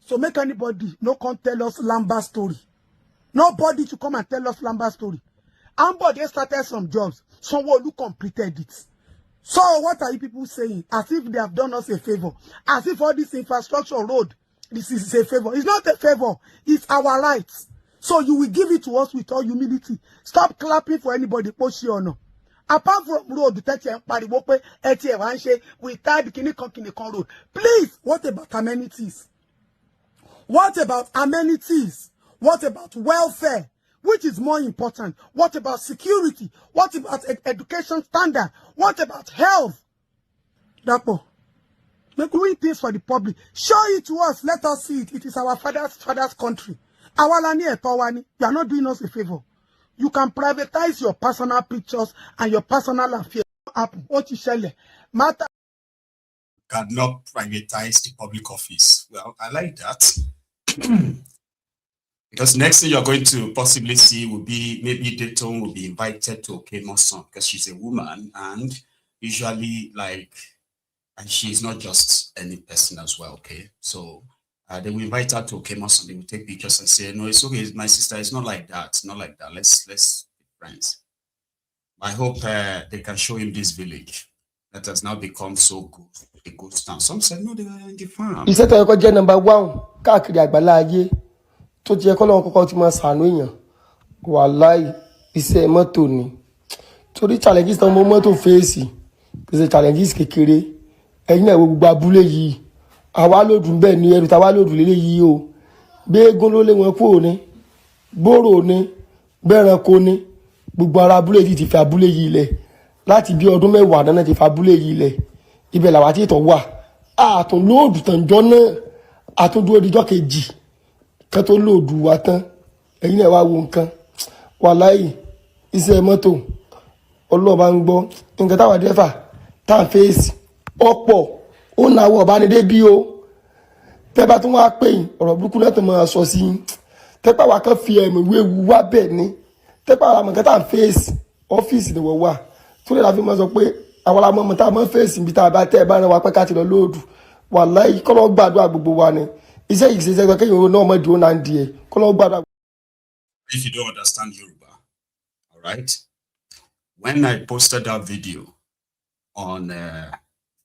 So make anybody no come tell us Lamba story. Nobody to come and tell us Lamba story. Ambode started some jobs. Someone completed it. So what are you people saying? As if they have done us a favor. As if all this infrastructure road, this is a favor. It's not a favor. It's our rights. So you will give it to us with all humility. Stop clapping for anybody. Oshi-Omo-Ole. Apart from road, we tied Kini road. Please, what about amenities? What about amenities? What about welfare? Which is more important? What about security? What about education standard? What about health? Dapo, make we things for the public. Show it to us. Let us see it. It is our father's country. You are not doing us a favor. You can privatize your personal pictures and your personal affairs. What you shall matter. Cannot privatize the public office. Well, I like that. Because next thing you're going to possibly see will be maybe Dayton will be invited to Oshi-Omo-Ole because she's a woman and usually and she's not just any person as well, okay? So they will invite her to Oshi-Omo-Ole, they will take pictures and say, no, it's okay, my sister, it's not like that, it's not like that. Let's be friends. I hope they can show him this village that has now become so good. A ghost town. Some said no, they were in the farm. Iṣẹ́ tó yẹ kó jẹ́ number 1 káàkiri àgbàlá ayé tó jẹ́ kó lọ́wọ́ kọ́kọ́ tí máa ṣàánú èèyàn wàláhì iṣẹ́ mọ́tò ni torí challenges tán mọ́ mọ́tò fèsì kì í ṣe challenges kékeré ẹ̀yin náà wo gbogbo abúlé yìí àwa lòdù ń bẹ̀ ní ẹrù táwa lòdù lélẹ̀ yìí o gbéégún ló lé wọn kúrò ní gbòòrò ní gbẹ̀rànkó ní gbogbo ara abúlé yìí ti fi abúlé yìí lẹ̀ láti bí ọdún 10 náà ti fi abúlé yìí lẹ̀ ibẹ̀ làwa tí ìtọ̀ wà àtún lóòdù tán jọ náà àtún dúró díjọ́ kejì kan tó lóòdù wa tán ẹ̀yin náà wá wo nǹkan wàláhì iṣẹ́ mọ́tò ọlọ́ọ̀bá ń gbọ́ nǹkan táwa dẹ́fà tá à ń fèsì ọ̀pọ̀ ó na àwọ̀ ọ̀bánidé bí o tẹ́ bá tún wá pè yín ọ̀rọ̀ burúkú náà tó máa sọ sí yín tẹ́pẹ́ wa kan fi ẹ̀mí wéwu wá bẹ́ẹ̀ ni tẹ́pẹ́ àwọn àmọ̀kẹ́ta ń fèsì ọ́fíìsì ni wọ́n wà tó lè la fi máa sọ pé àwọn ọmọ tá a máa ń fèsì níbi tá a bá tẹ́ ẹ bá rán wa pẹ́ ká ti lọ lóòdù wàláhì kọ́lọ́ gbàdúrà gbogbo wa ni iṣẹ́ yìí ṣe ṣe kéèyàn náà mọ̀ dúró náà ń di ẹ̀ kọ́lọ́ gbàdúrà. If you don't understand Yoruba, all right, when I posted that video on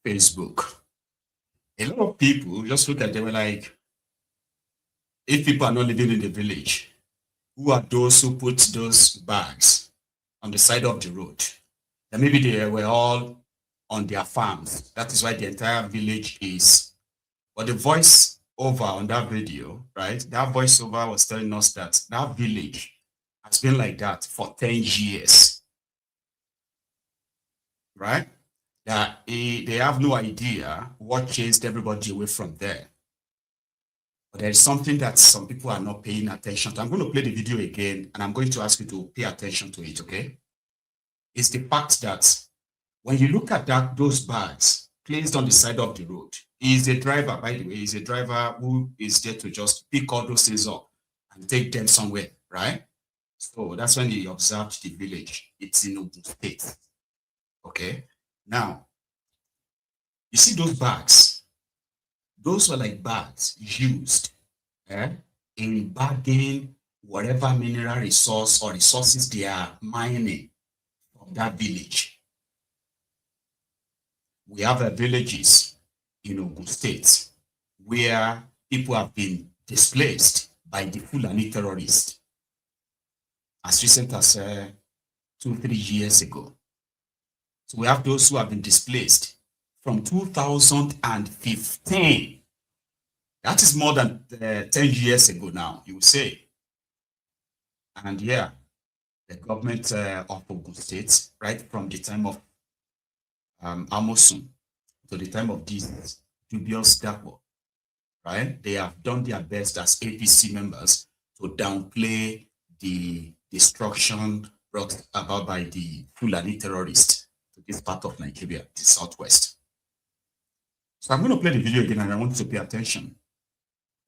Facebook, a lot of people just looked at, they were like, if people are not living in the village, who are those who put those bags on the side of the road? Then maybe they were all on their farms. That is why the entire village is. But the voice over on that video, right? That voiceover was telling us that that village has been like that for 10 years, right? That they have no idea what chased everybody away from there. But there is something that some people are not paying attention to. I'm going to play the video again, and I'm going to ask you to pay attention to it, okay? It's the fact that when you look at those bags placed on the side of the road, he is a driver, by the way, he's a driver who is there to just pick all those things up and take them somewhere, right? So that's when he observed the village. It's in Ogun State, okay? Now, you see those bags? Those were like bags used in bagging whatever mineral resource or resources they are mining from that village. We have villages in Ogun State where people have been displaced by the Fulani terrorists as recent as 2-3 years ago. So we have those who have been displaced from 2015. That is more than 10 years ago now, you will say. And yeah, the government of Ogun State, right from the time of Amosun to the time of this dubious Dapo, right? They have done their best as APC members to downplay the destruction brought about by the Fulani terrorists to this part of Nigeria, the southwest. So I'm going to play the video again, and I want you to pay attention,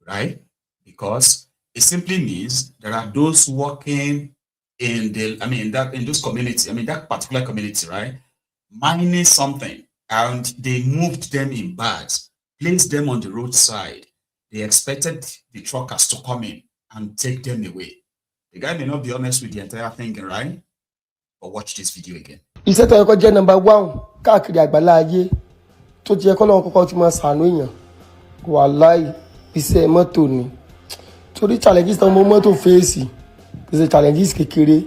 right? Because it simply means there are those working in the, in those communities, that particular community, right? Mining something, and they moved them in bags, placed them on the roadside. They expected the truckers to come in and take them away. The guy may not be honest with the entire thing, right? But watch this video again. Iṣẹ́ tó yẹ kó jẹ́ number 1 káàkiri àgbàlá ayé tó ti yẹ kó lọ́wọ́ kọ́kọ́ ti máa ṣàánú èèyàn wàláhì iṣẹ́ mọ́tò ni torí challenges tó mọ́ mọ́tò fèsì kì í ṣe challenges kékeré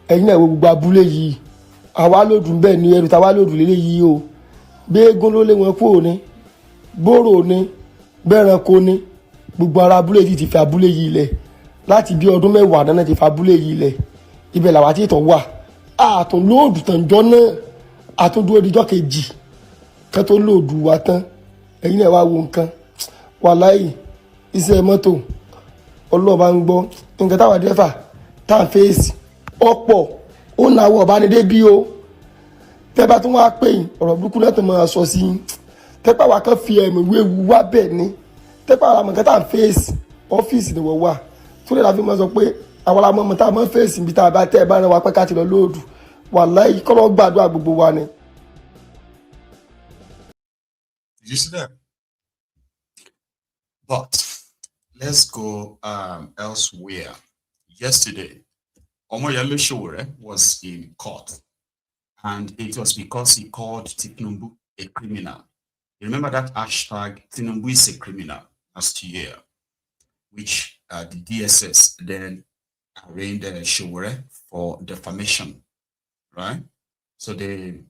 ẹ̀yin náà wo gbogbo abúlé yìí àwa lòdù bẹ́ẹ̀ ni ẹrù táwa lòdù lélẹ̀ yìí o gbéégún ló lé wọn kúrò ní bóró ní bẹ́ẹ̀ranko ní gbogbo ara abúlé yìí ti fi abúlé yìí lẹ̀ láti bí ọdún 10 náà ti fi abúlé yìí lẹ̀ ibẹ̀ làwa tí ìtọ̀ wà àtún lóòdù tán jọ náà àtún dúró díjọ́ kejì kan tó lóòdù wa tán ẹ̀yin náà wá wo nǹkan wàláhì iṣẹ́ mọ́tò ọlọ́ọ̀bá ń gbọ́ nǹkan táwa dẹ́fà tá à ń fèsì ọ̀pọ̀ ó na àwọ̀ ọ̀bánidé bí o tẹ́ bá tún wá pè yín ọ̀rọ̀ burúkú náà tó máa sọ sí yín tẹ́pẹ́ wa kan fi ẹ̀mí wéwu wá bẹ́ẹ̀ ni tẹ́pẹ́ àwọn àmọ̀kẹ́ta ń fèsì ọ́fíìsì ni wọ́n wà tó lè la fi máa sọ pé àwọn ọmọ tá a máa ń fèsì níbi tá a bá tẹ́ ẹ bá rán wa pẹ́ ká ti lọ lóòdù wàláhì kọ́lọ́ gbàdúrà gbogbo wa ni. Did you see that? But let's go elsewhere. Yesterday, Omoyele Sowore was in court, and it was because he called Tinubu a criminal. You remember that hashtag, Tinubu is a criminal, last year, which the DSS then arraigned Sowore for defamation, right? So they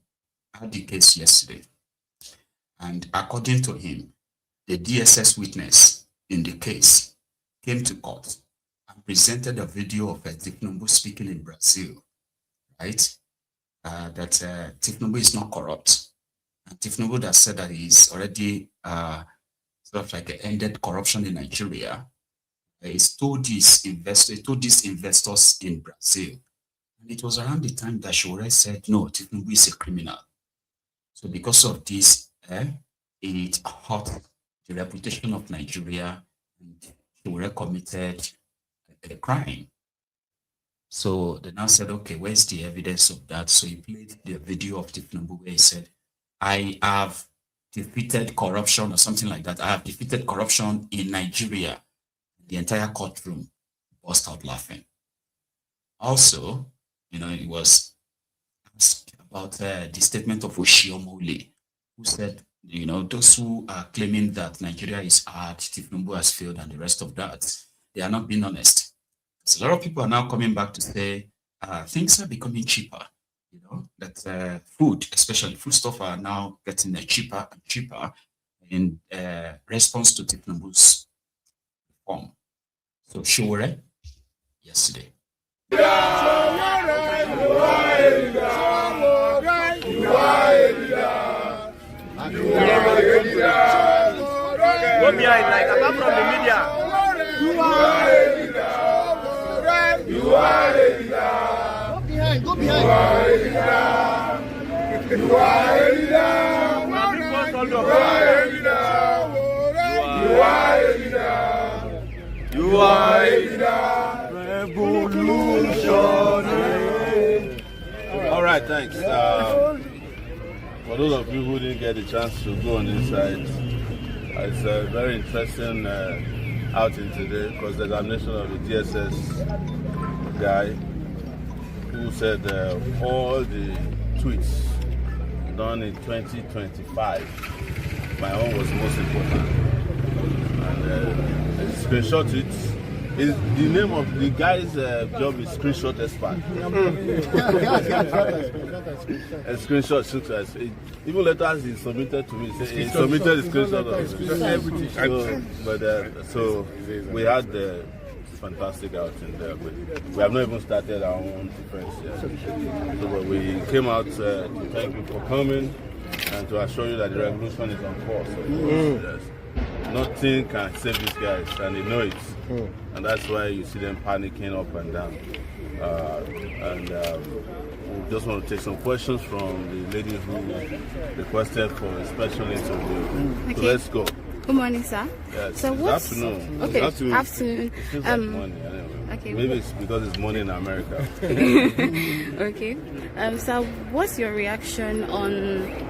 had the case yesterday. And according to him, the DSS witness in the case came to court and presented a video of Tinubu speaking in Brazil, right? That Tinubu is not corrupt. And Tinubu that said that he's already sort of like ended corruption in Nigeria. He's told these investors in Brazil. And it was around the time that Sowore said, no, Tinubu is a criminal. So because of this, it hurt the reputation of Nigeria, and Sowore committed a crime. So they now said, okay, where's the evidence of that? So he played the video of Tinubu where he said, I have defeated corruption or something like that. I have defeated corruption in Nigeria. The entire courtroom burst out laughing. Also, it was asked about the statement of Oshi-Omo-Ole, who said, those who are claiming that Nigeria is hard, Tinubu has failed, and the rest of that, they are not being honest. So a lot of people are now coming back to say things are becoming cheaper. That food, especially foodstuffs, are now getting cheaper and cheaper in response to Tinubu's reform. So Sowore, yesterday. Go behind, like apart from the media. You are a leader. You are a leader. Go behind. You are a leader. You are a leader. You are a leader. You are a leader. You are a leader. Revolution. All right, thanks. For those of you who didn't get a chance to go on this side, it's a very interesting outing today because the examination of the DSS guy who said all the tweets done in 2025, my own was most important. And screenshot it. The name of the guy's job is screenshot expert. A screenshot success. Even letters he submitted to me. He submitted the screenshot of it. So we had the fantastic outing there. We have not even started our own defense yet. So we came out to thank you for coming and to assure you that the revolution is on course. Yes. Nothing can save these guys, and they know it. And that's why you see them panicking up and down. We just want to take some questions from the lady who requested for a special interview. Okay. So let's go. Good morning, sir. Yes, so what's afternoon. Okay, afternoon. It feels like morning, anyway. Okay. Maybe it's because it's morning in America. Okay. So what's your reaction on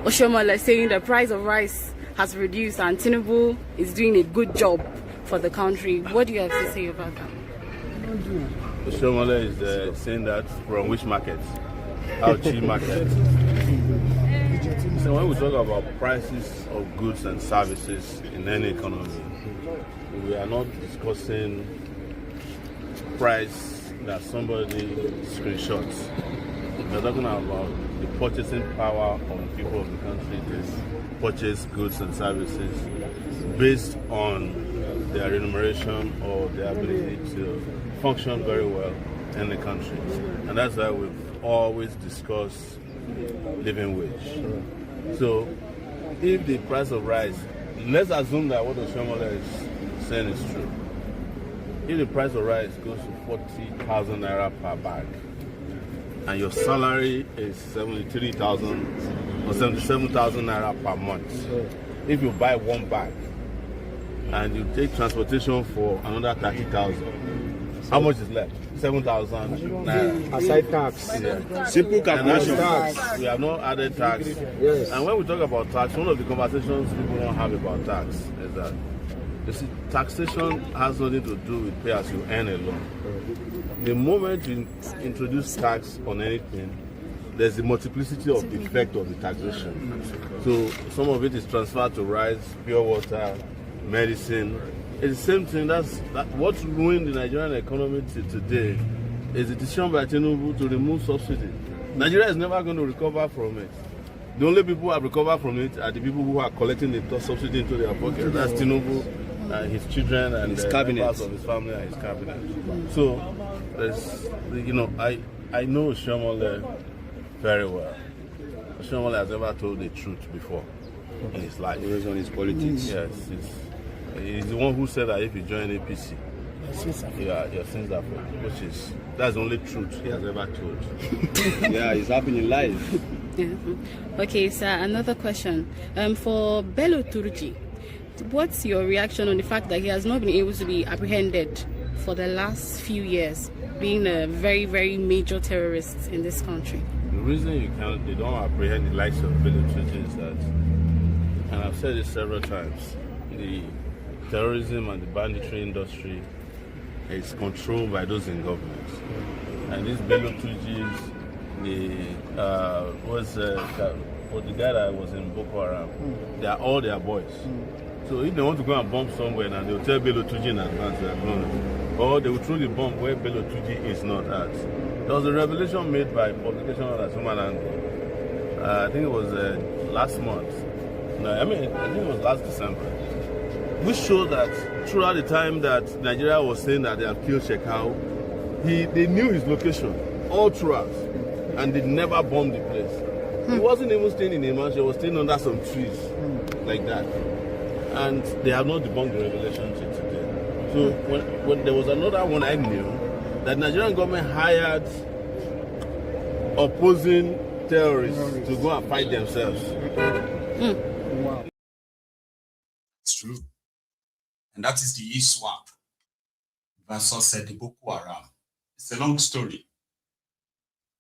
Oshi-Omo-Ole saying the price of rice has reduced and Tinubu is doing a good job for the country? What do you have to say about that? Oshi-Omo-Ole is saying that from which market? Our cheap market. So when we talk about prices of goods and services in any economy, we are not discussing price that somebody screenshots. We're talking about the purchasing power of the people of the country to purchase goods and services based on their remuneration or their ability to function very well in the country. And that's why we've always discussed living wage. So if the price of rice, let's assume that what Oshi-Omo-Ole is saying is true. If the price of rice goes to 40,000 naira per bag, and your salary is 73,000 or 77,000 naira per month, if you buy one bag and you take transportation for another 30,000, how much is left? 7,000 naira. Aside tax. Yeah. Simple calculation. Tax. We have not added tax. Yes. And when we talk about tax, one of the conversations people don't have about tax is that, you see, taxation has nothing to do with pay as you earn alone. The moment you introduce tax on anything, there's the multiplicity of the effect of the taxation. So some of it is transferred to rice, pure water, medicine. It's the same thing. That's what's ruined the Nigerian economy today is the decision by Tinubu to remove subsidy. Nigeria is never going to recover from it. The only people who have recovered from it are the people who are collecting the subsidy into their pocket. That's Tinubu, his children, and his members of his family and his cabinet. So, I know Oshi-Omo-Ole very well. Oshi-Omo-Ole has never told the truth before in his life. Based on his politics. Yes, he's the one who said that if you join APC, your sins are forgiven, that's the only truth he has ever told. Yeah, it's happening live. Yeah. Okay, sir, another question. For Bello Turji, what's your reaction on the fact that he has not been able to be apprehended for the last few years, being a very, very major terrorist in this country? The reason they don't apprehend the likes of Bello Turji is that, and I've said it several times, the terrorism and the banditry industry is controlled by those in government. And these Bello Turjis, the guy that was in Boko Haram, they are all their boys. So if they want to go and bomb somewhere now, they'll tell Bello Turji in advance that no. Or they will throw the bomb where Bello Turji is not at. There was a revelation made by publication of Human Angle. I think it was last month. No, I think it was last December. Which showed that throughout the time that Nigeria was saying that they have killed Shekau, they knew his location all throughout, and they never bombed the place. He wasn't even staying in a mansion; he was staying under some trees, like that. And they have not debunked the revelation till today. So when there was another one I knew, that Nigerian government hired opposing terrorists to go and fight themselves. Wow. It's true. And that is the ISWAP versus the Boko Haram. It's a long story.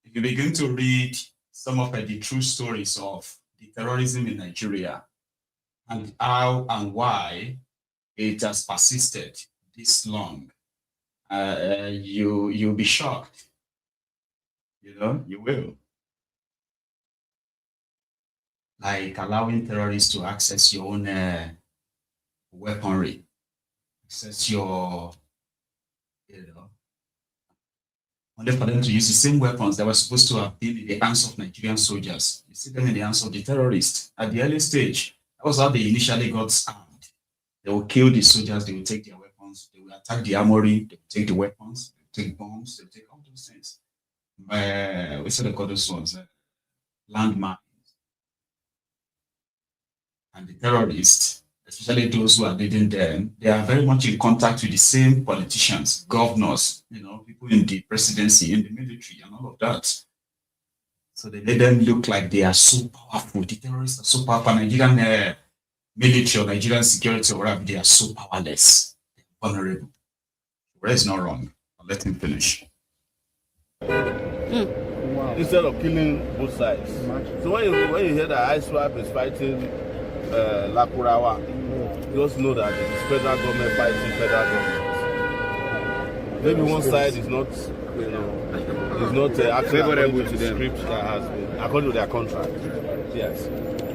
If you begin to read some of the true stories of the terrorism in Nigeria and how and why it has persisted this long, you'll be shocked. You will. Like allowing terrorists to access your own weaponry, access your, only for them to use the same weapons that were supposed to have been in the hands of Nigerian soldiers. You see them in the hands of the terrorists. At the early stage, that was how they initially got armed. They will kill the soldiers, they will take their weapons, they will attack the armory, they will take the weapons, they will take bombs, they will take all those things. We said they call those ones landmines. And the terrorists, especially those who are leading them, they are very much in contact with the same politicians, governors, people in the presidency, in the military, and all of that. So they let them look like they are so powerful. The terrorists are so powerful. Nigerian military or Nigerian security or whatever, they are so powerless, vulnerable. Where is not wrong. I'll let him finish. Wow. Instead of killing both sides. So when you hear that ISWAP is fighting Lakurawa, just know that it is federal government fighting federal government. Maybe one side is not, actually favorable to the script that has been according to their contract. Yes.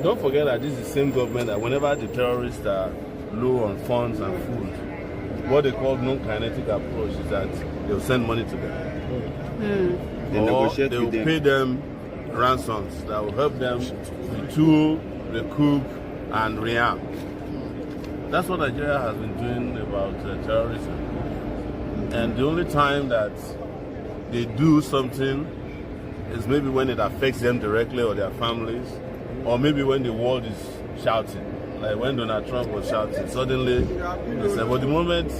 Don't forget that this is the same government that whenever the terrorists are low on funds and food, what they call non-kinetic approach is that they will send money to them. Or they will pay them ransoms that will help them retool, recoup, and rearm. That's what Nigeria has been doing about terrorism. And the only time that they do something is maybe when it affects them directly or their families, or maybe when the world is shouting. Like when Donald Trump was shouting, suddenly they said, but the moment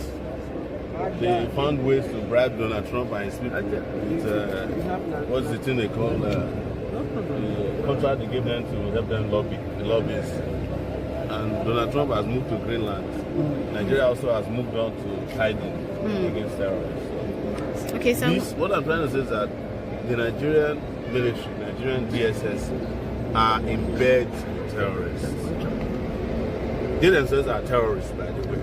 they found ways to bribe Donald Trump and his people with, what's the thing they call, the contract they gave them to help them lobby, the lobbyists. And Donald Trump has moved to Greenland. Nigeria also has moved on to hiding against terrorists. Okay, so what I'm trying to say is that the Nigerian military, Nigerian DSS, are in bed with terrorists. They themselves are terrorists, by the way.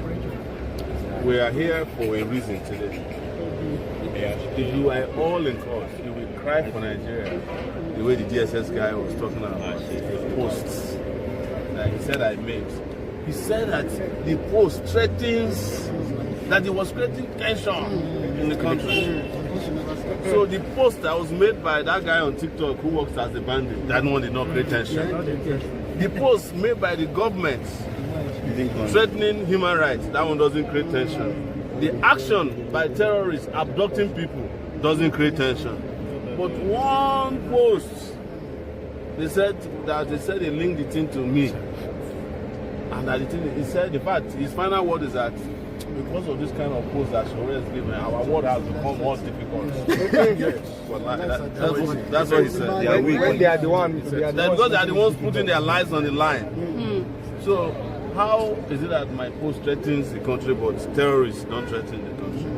We are here for a reason today. If you are all in cause, you will cry for Nigeria the way the DSS guy was talking about the posts that he said I made. He said that the post threatens that he was creating tension in the country. So the post that was made by that guy on TikTok who works as a bandit, that one did not create tension. The post made by the government threatening human rights, that one doesn't create tension. The action by terrorists abducting people doesn't create tension. But one post, they said they linked the thing to me. And that he said, in fact, his final word is that because of this kind of post that Sowore is giving, our world has become more difficult. That's what he said. They are weak. When they are the ones, because they are the ones putting their lives on the line. So how is it that my post threatens the country, but terrorists don't threaten the country?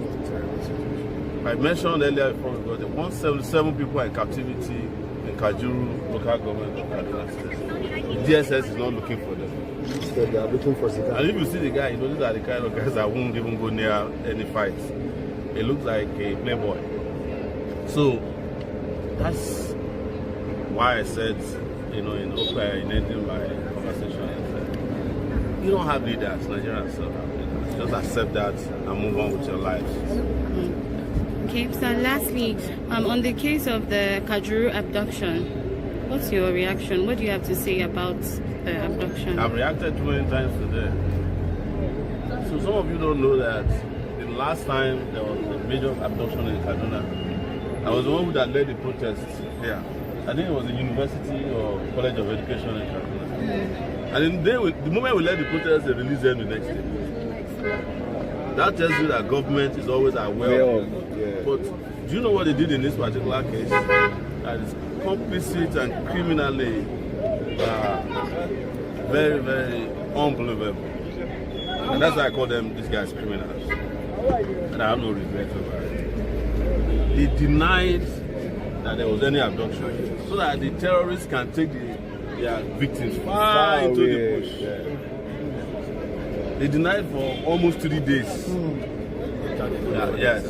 I mentioned earlier before we got the 177 people are in captivity in Kajuru local government of Kaduna State. The DSS is not looking for them. They are looking for Satan. And if you see the guy, you know these are the kind of guys that won't even go near any fights. He looks like a playboy. So that's why I said, in ending my conversation, I said, you don't have leaders, Nigerians don't have leaders. Just accept that and move on with your lives. Okay, so lastly, on the case of the Kajuru abduction, what's your reaction? What do you have to say about the abduction? I've reacted 20 times today. So some of you don't know that the last time there was a major abduction in Kaduna, I was the one that led the protests here. I think it was a university or college of education in Kaduna. And the moment we led the protests, they released them the next day. That tells you that government is always aware of it. But do you know what they did in this particular case? That is complicit and criminally very, very unbelievable. And that's why I call them, these guys, criminals. And I have no regrets over it. They denied that there was any abduction so that the terrorists can take their victims far into the bush. They denied for almost 3 days. Yes.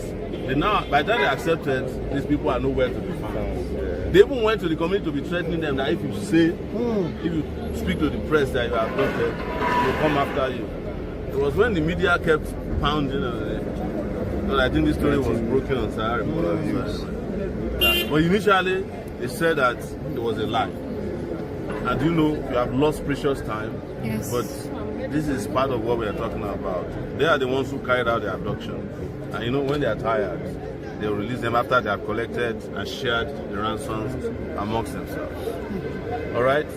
By the time they accepted, these people are nowhere to be found. They even went to the community to be threatening them that if you speak to the press that you are abducted, they'll come after you. It was when the media kept pounding on it. So I think this story was broken on Sowore. But initially, they said that it was a lie. And you know, you have lost precious time. Yes. But this is part of what we are talking about. They are the ones who carried out the abduction. And you know, when they are tired, they will release them after they have collected and shared the ransoms amongst themselves. All right?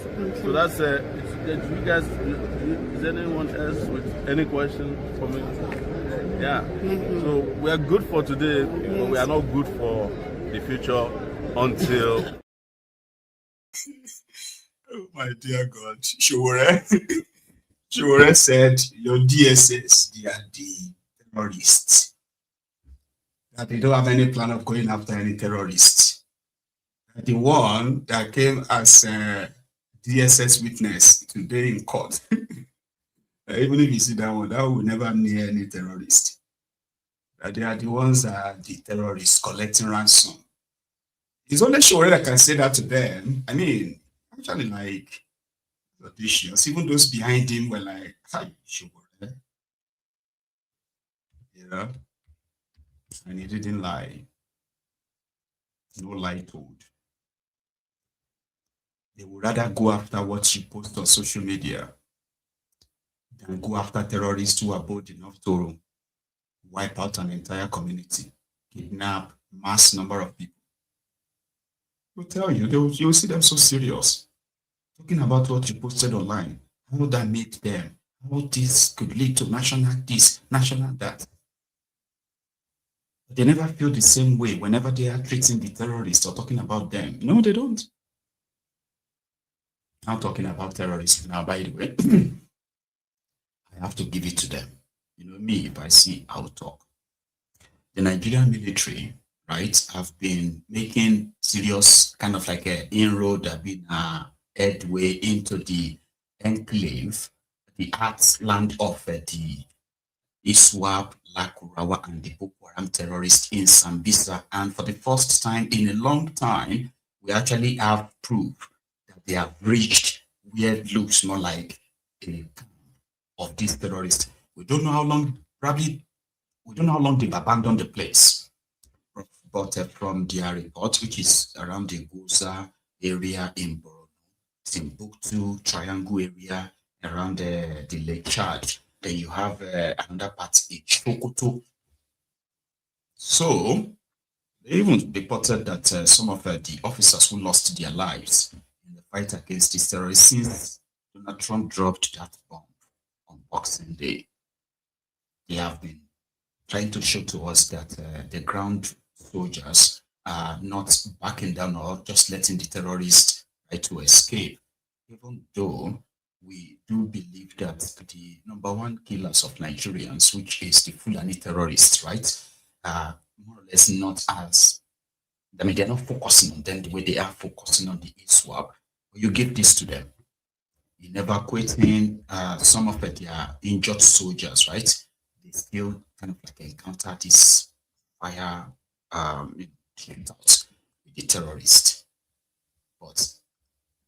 So that's you guys, is anyone else with any question for me? Yeah. So we are good for today, but we are not good for the future until... Oh my dear God. Sowore said your DSS, they are the terrorists. That they don't have any plan of going after any terrorists. The one that came as DSS Witness today in court, even if you see that one will never near any terrorist. They are the ones that are the terrorists collecting ransom. It's only Sowore that can say that to them. I mean, actually, like, audacious. Even those behind him were like, hi, Sowore. Yeah. And he didn't lie. No lie told. They would rather go after what you post on social media than go after terrorists who are bold enough to wipe out an entire community, kidnap mass number of people. They'll tell you, you'll see them so serious. Talking about what you posted online, how that made them, how this could lead to national this, national that. They never feel the same way whenever they are treating the terrorists or talking about them. No, they don't. I'm talking about terrorists now, by the way. I have to give it to them. You know me, if I see, I'll talk. The Nigerian military, right, have been making serious kind of like an inroad, have been headway into the enclave, the heartland of the ISWAP, Lakurawa, and the Boko Haram terrorists in Sambisa. And for the first time in a long time, we actually have proof that they have reached where it looks more like a of these terrorists. We don't know how long, probably, we don't know how long they've abandoned the place. But from their report, which is around the Goza area in Borno, Timbuktu, Triangle area, around the Lake Chad, then you have another part in Sokoto. So, they even reported that some of the officers who lost their lives in the fight against these terrorists since Donald Trump dropped that bomb on Boxing Day. they have been trying to show to us that the ground soldiers are not backing down or just letting the terrorists try to escape, even though we do believe that the number one killers of Nigerians, which is the Fulani terrorists, right, are more or less not as, I mean, they're not focusing on them the way they are focusing on the ISWAP. You give this to them in evacuating some of their injured soldiers, right? They still kind of like encounter this fire with the terrorists. But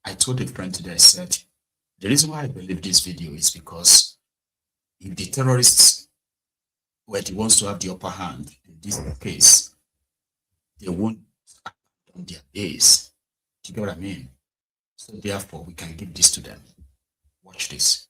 I told a friend today, I said, the reason why I believe this video is because if the terrorists were the ones to have the upper hand in this case, they won't on their base. Do you get what I mean? So therefore, we can give this to them. Watch this.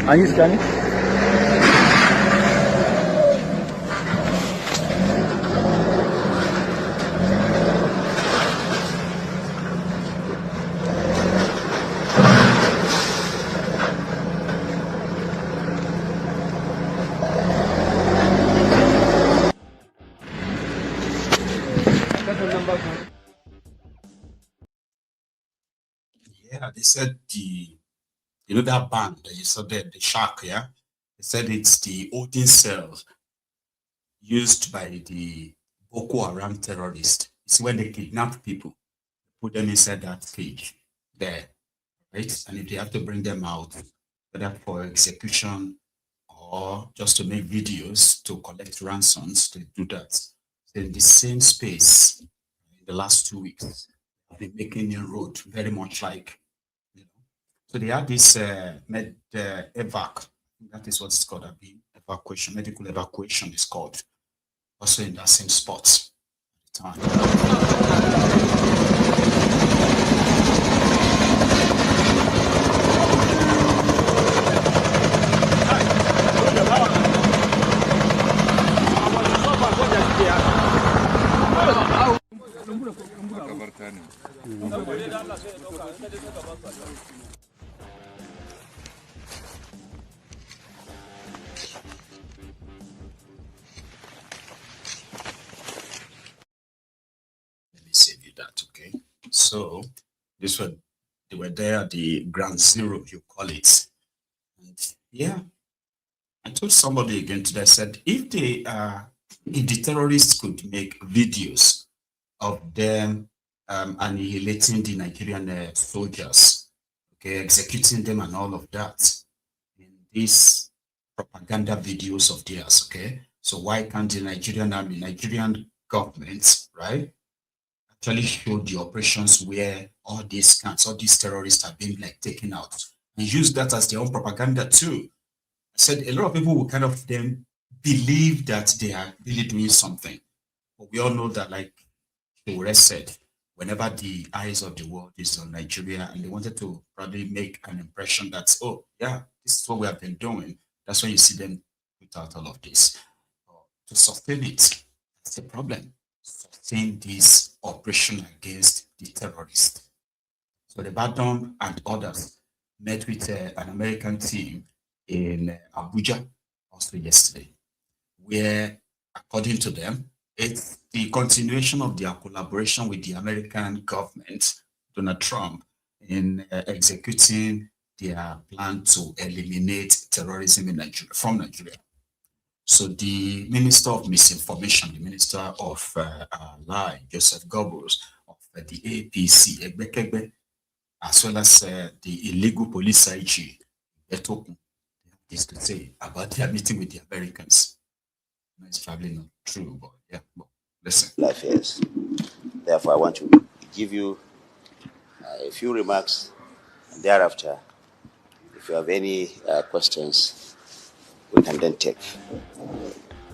Are you scanning? Yeah, they said you know that band that you saw there, the shark, yeah? They said it's the holding cells used by the Boko Haram terrorists. It's when they kidnap people, put them inside that cage there, right? And if they have to bring them out, whether for execution or just to make videos to collect ransoms, they do that. So in the same space, in the last 2 weeks, I've been making inroad, very much like, so they had this evac, that is what it's called, evacuation, medical evacuation is called, also in that same spot at the save you that, okay? So this one, they were there at the ground zero, you call it. And yeah, I told somebody again today, I said, if the terrorists could make videos of them annihilating the Nigerian soldiers, okay, executing them and all of that, in these propaganda videos of theirs, okay? So why can't the Nigerian army, Nigerian government, right, actually show the operations where all these camps, all these terrorists are being like taken out, and use that as their own propaganda too? I said a lot of people will kind of then believe that they are really doing something. But we all know that, like Sowore said, whenever the eyes of the world is on Nigeria and they wanted to probably make an impression that, oh yeah, this is what we have been doing, that's when you see them put out all of this. To sustain it, that's the problem. Sustain this operation against the terrorists. So the Badom and others met with an American team in Abuja also yesterday, where, according to them, it's the continuation of their collaboration with the American government, Donald Trump, in executing their plan to eliminate terrorism in Nigeria, from Nigeria. So the Minister of Misinformation, the Minister of Lie, Joseph Goebbels, of the APC, as well as the illegal police IG, is to say about their meeting with the Americans. It's probably not true, but yeah, but listen. Affairs. Therefore, I want to give you a few remarks, and thereafter, if you have any questions, we can then take.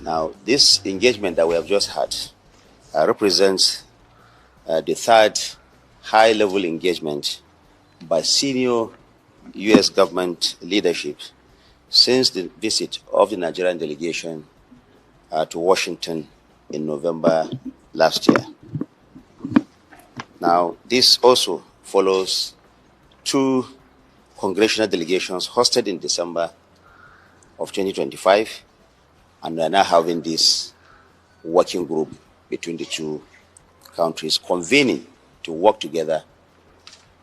Now, this engagement that we have just had represents the third high-level engagement by senior U.S. government leadership since the visit of the Nigerian delegation to Washington in November last year. Now, this also follows two congressional delegations hosted in December of 2025, and we are now having this working group between the two countries convening to work together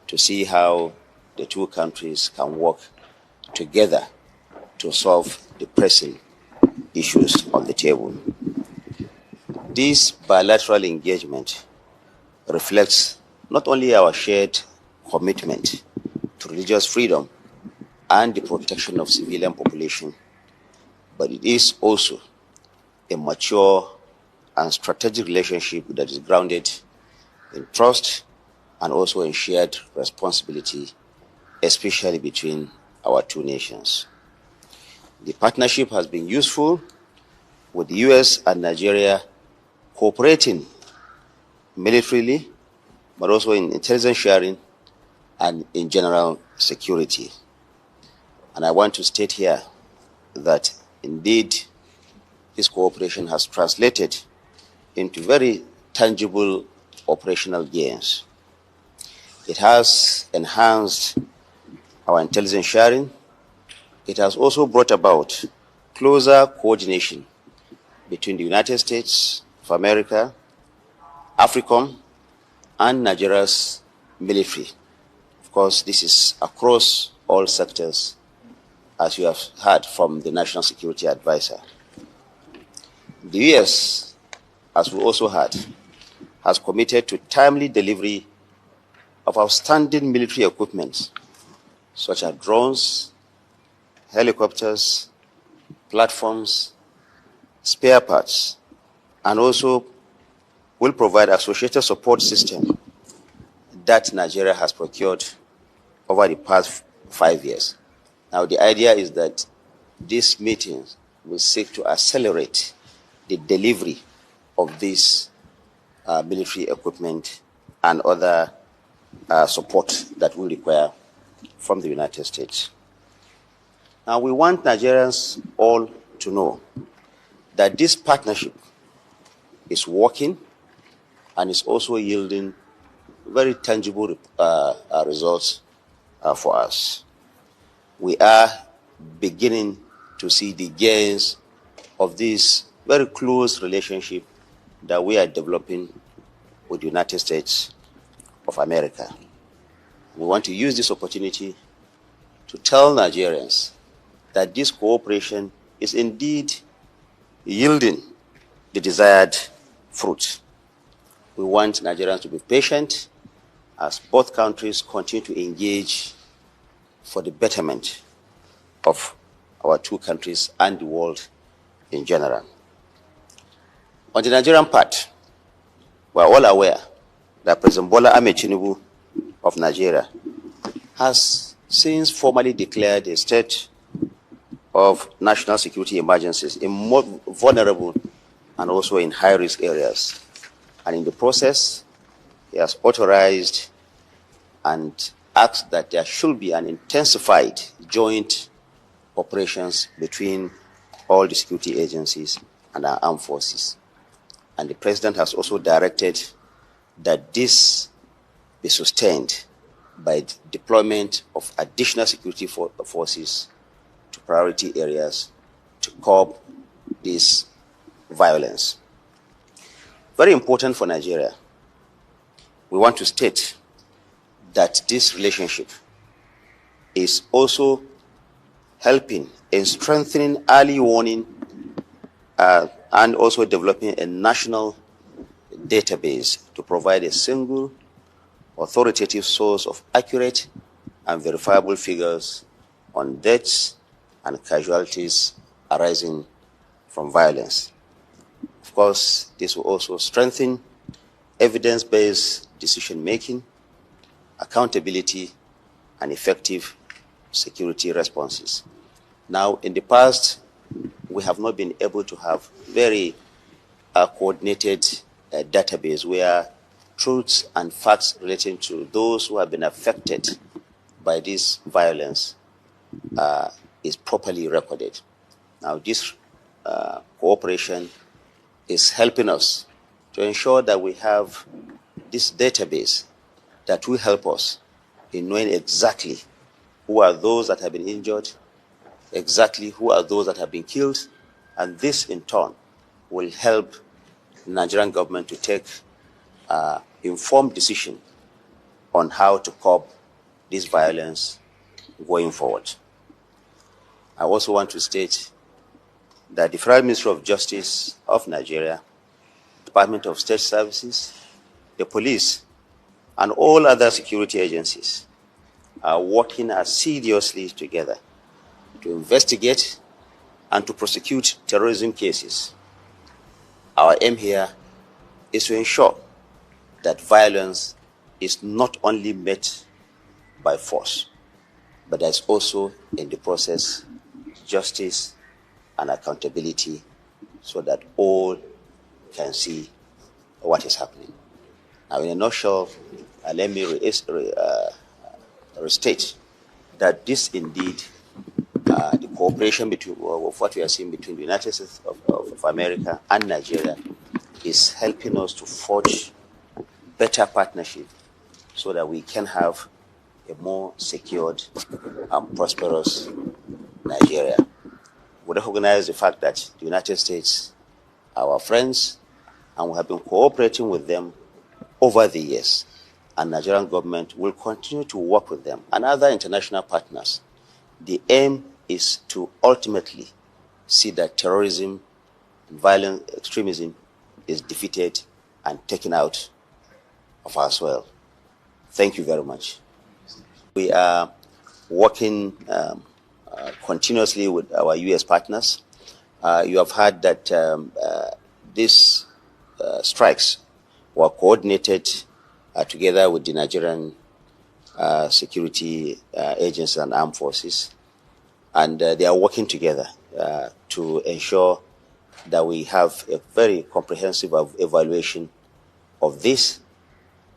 to see how the two countries can work together to solve the pressing issues on the table. This bilateral engagement reflects not only our shared commitment to religious freedom and the protection of civilian population, but it is also a mature and strategic relationship that is grounded in trust and also in shared responsibility, especially between our two nations. The partnership has been useful, with the US and Nigeria cooperating militarily, but also in intelligence sharing and in general security. And I want to state here that indeed this cooperation has translated into very tangible operational gains. It has enhanced our intelligence sharing. It has also brought about closer coordination between the United States of America, AFRICOM, and Nigeria's military. Of course, this is across all sectors, as you have heard from the National Security Advisor. The US, as we also heard, has committed to timely delivery of outstanding military equipment, such as drones, helicopters, platforms, spare parts, and also will provide associated support system that Nigeria has procured over the past 5 years. Now, the idea is that these meetings will seek to accelerate the delivery of this military equipment and other support that we require from the United States. Now, we want Nigerians all to know that this partnership is working and is also yielding very tangible results for us. We are beginning to see the gains of this very close relationship that we are developing with the United States of America. We want to use this opportunity to tell Nigerians that this cooperation is indeed yielding the desired fruit. We want Nigerians to be patient as both countries continue to engage for the betterment of our two countries and the world in general. On the Nigerian part, we are all aware that President Bola Ahmed Tinubu of Nigeria has since formally declared a state of national security emergencies in more vulnerable and also in high-risk areas. And in the process, he has authorized and asked that there should be an intensified joint operations between all the security agencies and our armed forces. And the President has also directed that this be sustained by the deployment of additional security forces to priority areas to curb this violence. Very important for Nigeria. We want to state that this relationship is also helping in strengthening early warning and also developing a national database to provide a single, authoritative source of accurate and verifiable figures on deaths and casualties arising from violence. Of course, this will also strengthen evidence-based decision-making, accountability, and effective security responses. Now, in the past, we have not been able to have very coordinated database where truths and facts relating to those who have been affected by this violence is properly recorded. Now, this cooperation is helping us to ensure that we have this database that will help us in knowing exactly who are those that have been injured, exactly who are those that have been killed, and this in turn will help the Nigerian government to take informed decision on how to curb this violence going forward. I also want to state that the Federal Ministry of Justice of Nigeria, Department of State Services, the police, and all other security agencies are working assiduously together to investigate and to prosecute terrorism cases. Our aim here is to ensure that violence is not only met by force, but there's also in the process justice and accountability so that all can see what is happening. Now, in a nutshell, let me restate that this indeed, the cooperation between of what we are seeing between the United States of America and Nigeria is helping us to forge better partnership so that we can have a more secured and prosperous Nigeria. We recognize the fact that the United States are our friends and we have been cooperating with them over the years, and Nigerian government will continue to work with them and other international partners. The aim is to ultimately see that terrorism and violent extremism is defeated and taken out of our soil. Thank you very much. We are working continuously with our U.S. partners. You have heard that these strikes were coordinated together with the Nigerian security agencies and armed forces, and they are working together to ensure that we have a very comprehensive evaluation of this,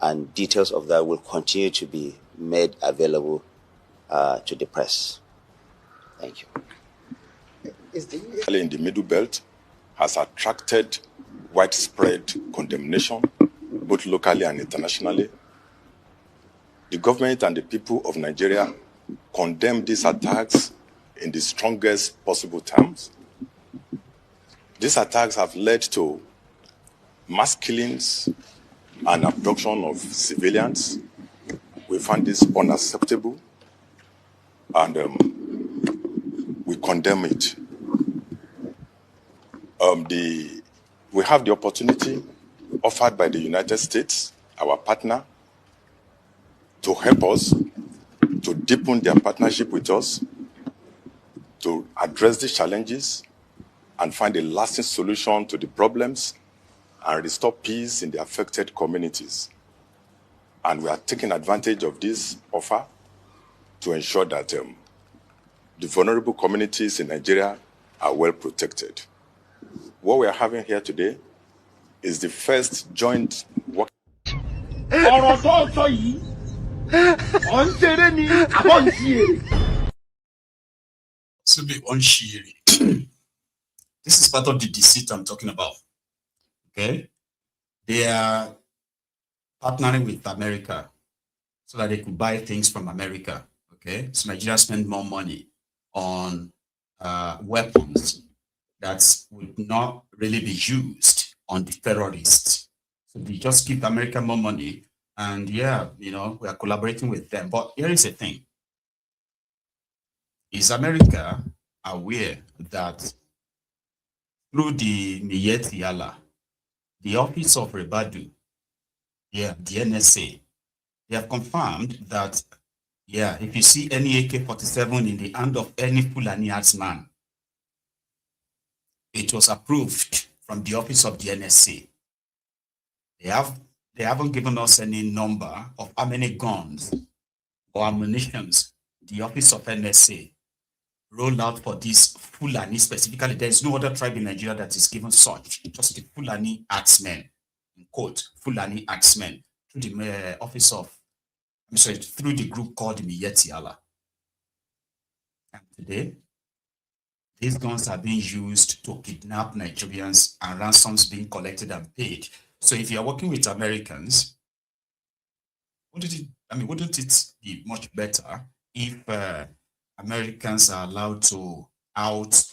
and details of that will continue to be made available to the press. Thank you. In the Middle Belt has attracted widespread condemnation, both locally and internationally. The government and the people of Nigeria condemn these attacks in the strongest possible terms. These attacks have led to mass killings and abduction of civilians. We find this unacceptable, and we condemn it. We have the opportunity offered by the United States, our partner, to help us, to deepen their partnership with us, to address these challenges and find a lasting solution to the problems and restore peace in the affected communities. And we are taking advantage of this offer to ensure that the vulnerable communities in Nigeria are well protected. What we are having here today is the first joint work. This is part of the deceit I'm talking about. Okay? They are partnering with America so that they could buy things from America. Okay? So Nigeria spend more money on weapons that would not really be used on the terrorists. So they just give America more money, and yeah, you know, we are collaborating with them. But here is the thing. Is America aware that through the Niyetiala, the office of Rebadu, yeah, the NSA, they have confirmed that, yeah, if you see any AK-47 in the hand of any Fulani herdsman, it was approved from the office of the NSA. They haven't given us any number of how many guns or ammunitions the office of NSA rolled out for this Fulani specifically. There is no other tribe in Nigeria that is given such, just the Fulani axemen, in quote, Fulani axemen, through the office of, I'm sorry, through the group called Miyeti Allah. And today, these guns are being used to kidnap Nigerians and ransoms being collected and paid. So if you're working with Americans, wouldn't it be much better if Americans are allowed to out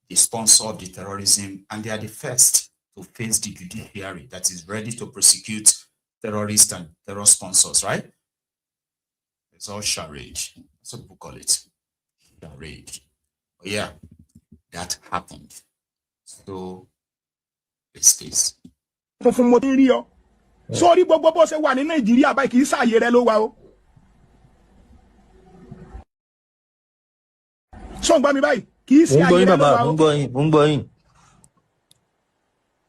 the sponsor of the terrorism, and they are the first to face the judiciary that is ready to prosecute terrorists and terror sponsors, right? It's all charade. That's what people call it. Charade. But yeah, that happened. So it's this. Funfun mo tin rí ọ. Sórí gbogbo bó ṣe wà ní Nàìjíríà báyìí kì í ṣàyè rẹ ló wà o. So ngba mi báyìí kì í ṣe àyè rẹ ló wà o. Mo ń gbọ́ yín.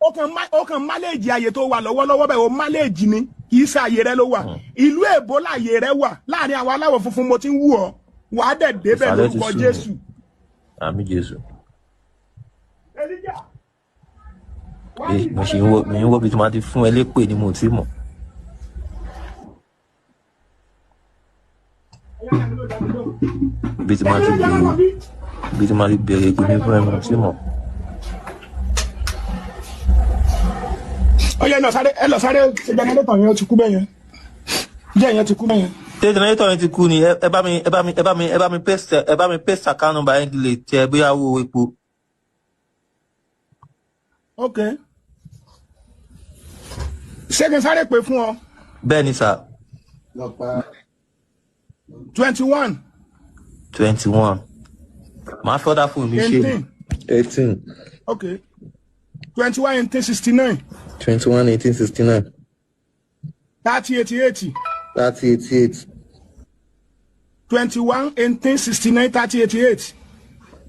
Ó kàn manage àyè tó wà lọ́wọ́lọ́wọ́ báyìí o manage ni kì í ṣe àyè rẹ ló wà. Ìlú Èbó láyè rẹ wà láàrin àwọn aláwọ̀ funfun mo ti ń wù ọ́. Wà á dẹ̀ débẹ̀ lórúkọ Jésù. Àmín Jésù. Mo ṣe ń wo bí tí máa ti fún ẹ lépè ni mo ti mọ̀. Bí tí máa ti bẹ̀rẹ̀ pé mi fún ẹ mo ti mọ̀. Ọyẹ ẹ lọ sáré ṣe jẹnẹrétọ̀ yẹn ó ti kú bẹ́ẹ̀ yẹn. Jẹ́ yẹn ti kú bẹ́ẹ̀ yẹn. Ṣé jẹnẹrétọ̀ yẹn ti kú ni ẹ bá mi paste account number yẹn lè tẹ bóyá owó epo. Okay. Ṣé kí n sáré pè fún ọ? Bẹ́ẹ̀ ni sà. 21. Màá fẹ́ ọ̀dà fún mi ṣe. 18. Okay. 21 1869. 21 1869. 3088. 3088. 21 1869 3088.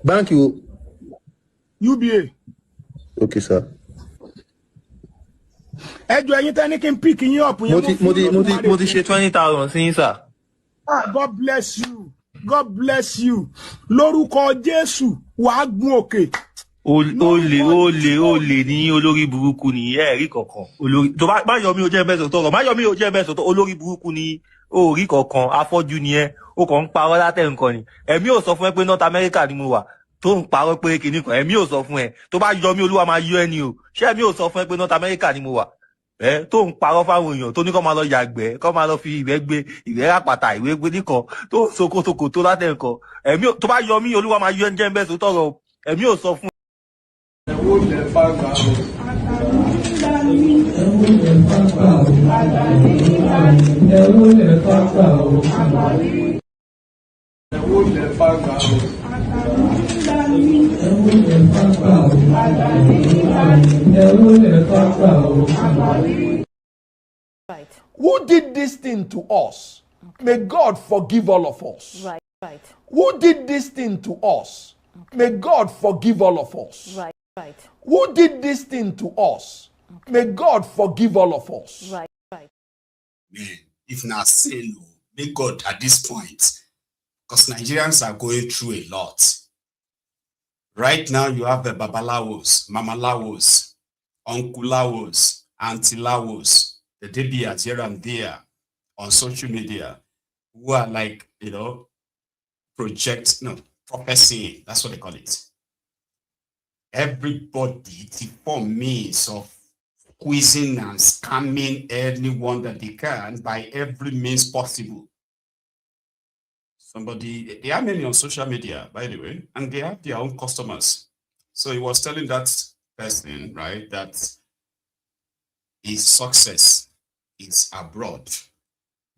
Báńkì wo? UBA. Okay, sir. Ẹjọ́ ẹ̀yin tẹ́ ní kí n pick yín up yẹn. Mo ti ṣe 20,000 sí yín, sir. God bless you. God bless you. Lórúkọ Jésù wàá gun òkè. Olè ní olórí burúkú ni rí kankan. Olórí tó bá yọ mí ó jẹ́ bẹ́ẹ̀ sọ̀tọ̀. Má yọ mí ó jẹ́ bẹ́ẹ̀ sọ̀tọ̀. Olórí burúkú ni ó rí kankan. Afọ́jú ni ẹ. Ó kàn ń parọ́ látẹ̀ nǹkan ni. Ẹ̀mí ò sọ fún ẹ pé North America ni mo wà. Tó ń parọ́ pé kìíní kan. Ẹ̀mí ò sọ fún ẹ. Tó bá yọ mí Olúwa máa yọ ẹni o. Ṣé ẹ̀mí ò sọ fún ẹ pé North America ni mo wà? Tó ń parọ́ fáwọn èèyàn tó ní kó máa lọ yàgbẹ́, kó máa lọ fi ìwé gbé ìwé rápàtà ìwé gbé nìkan tó sokosoko tó látẹ̀ nǹkan. Ẹ̀mí tó bá yọ mí Olúwa máa yọ ẹni jẹ́ bẹ́ẹ̀ sọ tọrọ. Ẹ̀mí ò sọ fún Right. Who did this thing to us? Okay. May God forgive all of us. Right. Who did this thing to us? Okay. May God forgive all of us. Right. Who did this thing to us? Okay. May God forgive all of us. Right. Man, if not sin, may God at this point, because Nigerians are going through a lot. Right now, you have the Babalawos, Mamalawos, Unculawos, Auntilawos, the DBAs here and there on social media who are like, prophecy, that's what they call it. Everybody to form means of squeezing and scamming anyone that they can by every means possible. They are many on social media, by the way, and they have their own customers. So he was telling that person, right, that his success is abroad.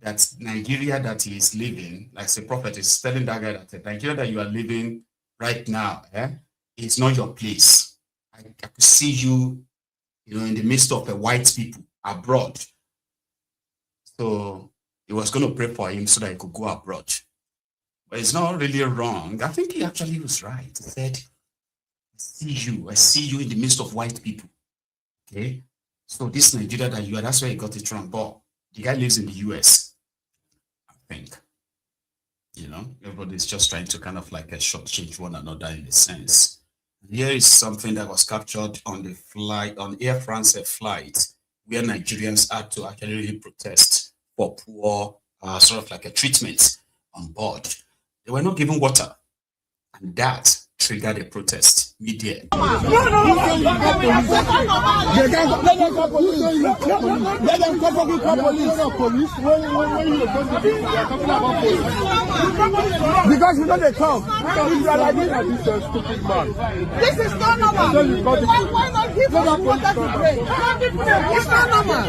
That Nigeria that he is living, like the prophet is telling that guy that the Nigeria that you are living right now, it's not your place. I could see you, in the midst of the white people abroad. So he was going to pray for him so that he could go abroad. But it's not really wrong. I think he actually was right. He said, I see you in the midst of white people. Okay? So this Nigeria that you are, that's where he got it wrong. But the guy lives in the US, I think. You know, everybody's just trying to kind of like shortchange one another in a sense. Here is something that was captured on the flight, on Air France flight, where Nigerians had to actually really protest for poor, sort of like a treatment on board. They were not given water, and that triggered a protest mid-air. Let them call police. Because you know they come. You are like this stupid man. This is not normal. Why not give us water to drink? It's not normal.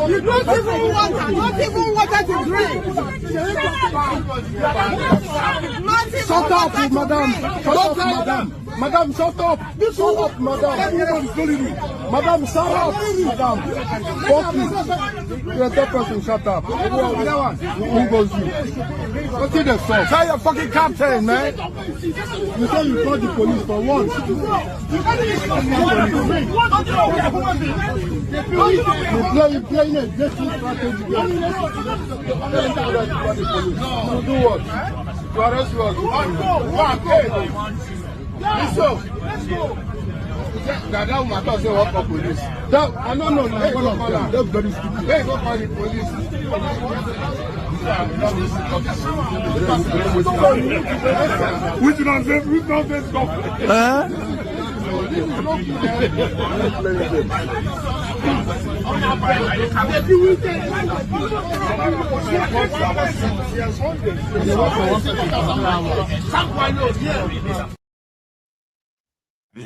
You don't even water. Not even water to drink. Shut up, madam. Shut up, madam. Madam, shut up. Shut up, madam. Madam, shut up. Madam. Fuck you. You're a tough person, shut up. Who goes you? What's in the song? Tell your fucking captain, man. You say you called the police for once. You're playing a aggressive strategy. You do what? To arrest you. Let's go. That woman thought she work for police. I don't know. That's very stupid. Hey, go call the police. Which nonsense government?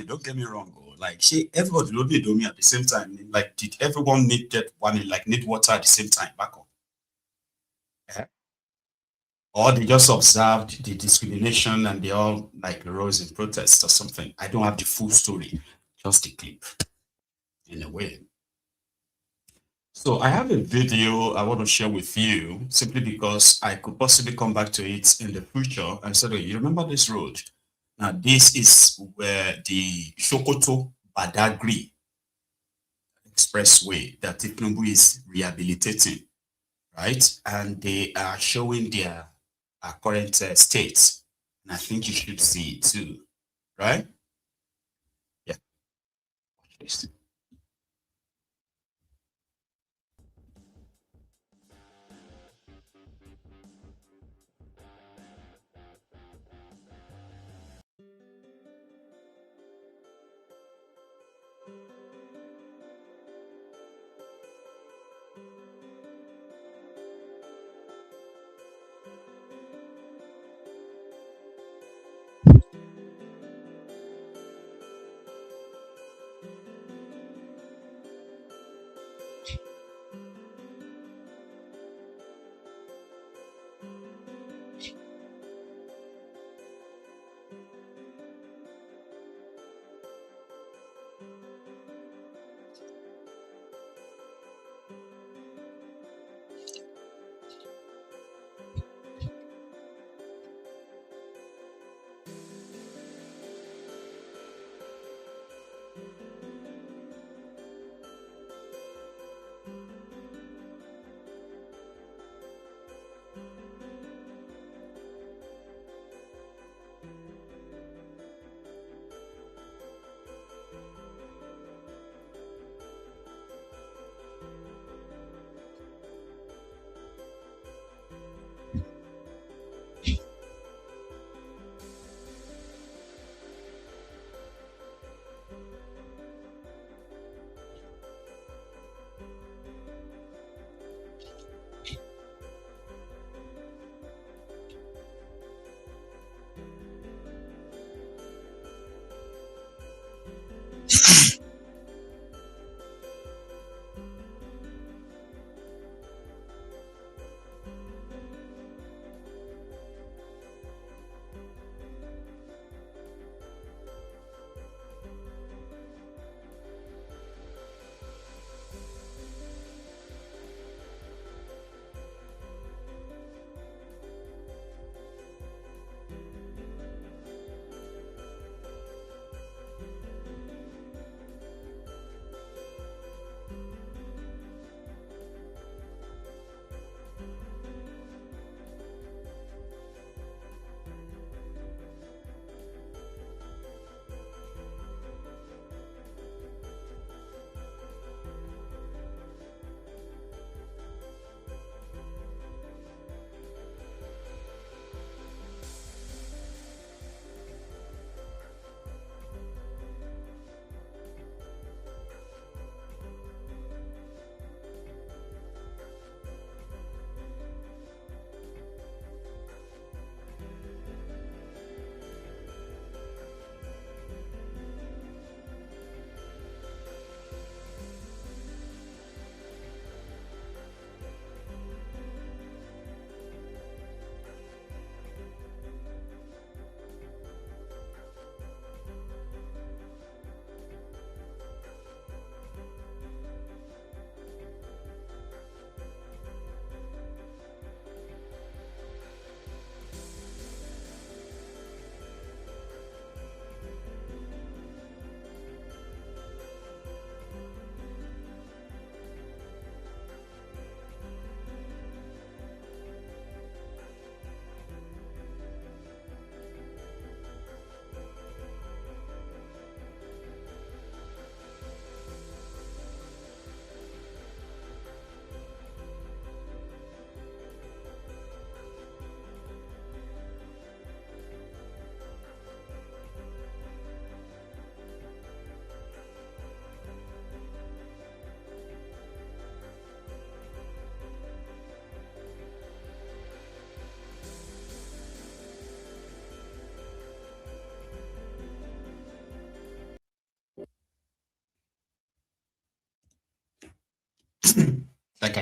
Don't get me wrong, like everybody will be doing me at the same time. Like, did everyone need that one, like need water at the same time back up? Yeah. Or they just observed the discrimination and they all like rose in protest or something. I don't have the full story, just the clip in a way. So I have a video I want to share with you simply because I could possibly come back to it in the future and say, you remember this road? Now, this is where the Sokoto-Badagry expressway that Tinubu is rehabilitating, right? And they are showing their current state. And I think you should see it too, right? Yeah. Watch this.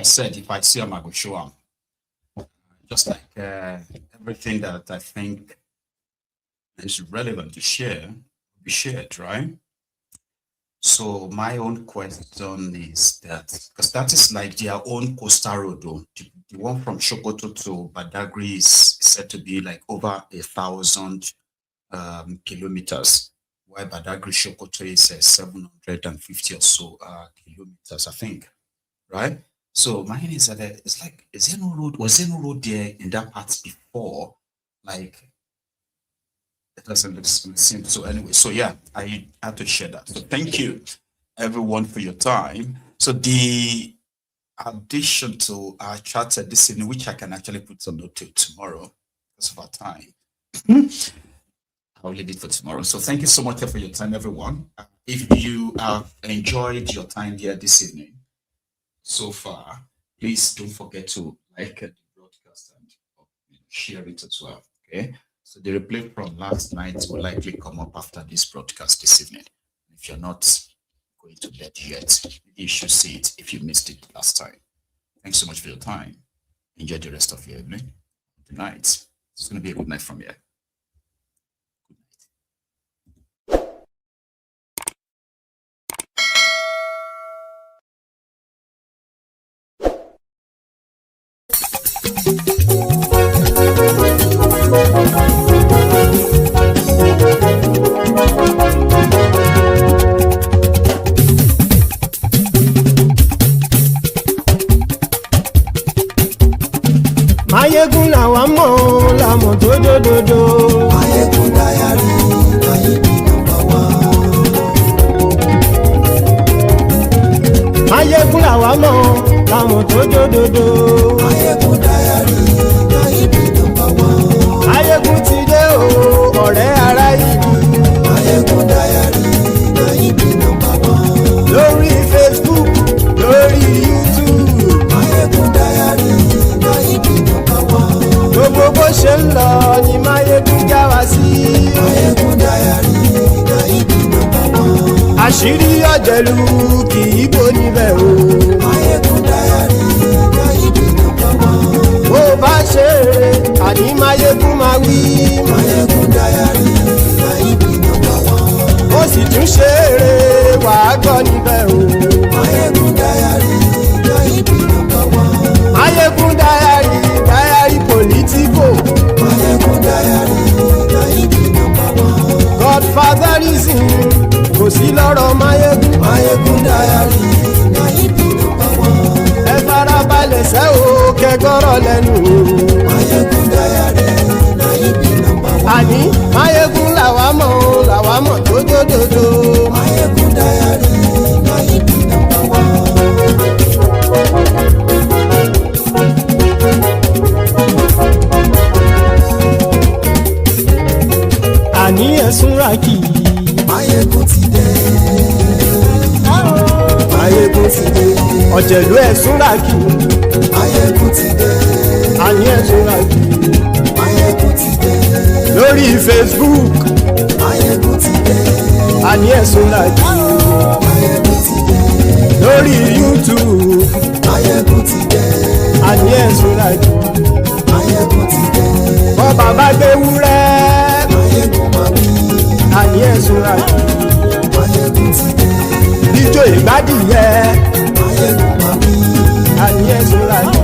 said, if I see him, I will show him. Just like everything that I think is relevant to share, be shared, right? So my own question is that, because that is like their own coastal road, though. The one from Sokoto to Badagry is said to be like over 1,000 kilometers, while Badagry Sokoto is 750 or so kilometers, I think, right? So mine is that it's like, is there no road? Was there no road there in that part before? Like, it doesn't seem so. Anyway, so yeah, I had to share that. So thank you, everyone, for your time. So the addition to our charter this evening, which I can actually put on note till tomorrow because of our time. I'll leave it for tomorrow. So thank you so much for your time, everyone. If you have enjoyed your time here this evening so far, please don't forget to like the broadcast and share it as well. Okay. So the replay from last night will likely come up after this broadcast this evening. If you're not going to bed yet, you should see it if you missed it last time. Thanks so much for your time. Enjoy the rest of your evening. Good night. It's going to be a good night from here. Mayegun làwa mọ̀ làmọ̀ tó dòdòdò. Mayegun dayari Nayibi #1. Mayegun làwa mọ̀ làmọ̀ tó dòdòdò. Mayegun dayari Nayibi #1. Mayegun ti dé o ọ̀rẹ́ ará ìlú. Mayegun dayari Nayibi #1. Lórí Facebook lórí YouTube. Mayegun dayari Nayibi #1. Gbogbo bó ṣe ń lọ ni Mayegun já wa sí. Mayegun dayari Nayibi #1. Àṣírí ọ̀jẹ̀lú kì í bò níbẹ̀ o. Mayegun dayari Nayibi #1. Bó bá ṣe eré àní Mayegun máa wí. Mayegun dayari Nayibi #1. Ó sì tún ṣe eré wàá gbọ́ níbẹ̀ o. Mayegun dayari Nayibi #1. Mayegun dayari politico. Mayegun dayari Nayibi #1. Godfather kò sí lọ́rọ̀ Mayegun. Mayegun dayari Nayibi #1. Ẹ farabalẹ̀ sẹ́ o kẹgọ́rọ̀ lẹ́nu. Mayegun dayari Nayibi #1. Àní Mayegun làwa mọ̀ tó dòdòdò. Mayegun dayari Nayibi #1. Àní ẹ̀sùn ràkì. Mayegun ti dé. Mayegun ti dé. Ọ̀jẹ̀lú ẹ̀sùn ràkì. Mayegun ti dé. Àní ẹ̀sùn ràkì. Mayegun ti dé. Lórí Facebook. Mayegun ti dé. Àní ẹ̀sùn ràkì. Mayegun ti dé. Lórí YouTube. Mayegun ti dé. Àní ẹ̀sùn ràkì. Mayegun ti dé. Bọ́ bàbá gbé wúrẹ́. Mayegun máa wí. Àní ẹ̀sùn ràkì. Mayegun ti dé. Ijó ìgbádìyẹ. Mayegun máa wí. Àní ẹ̀sùn ràkì.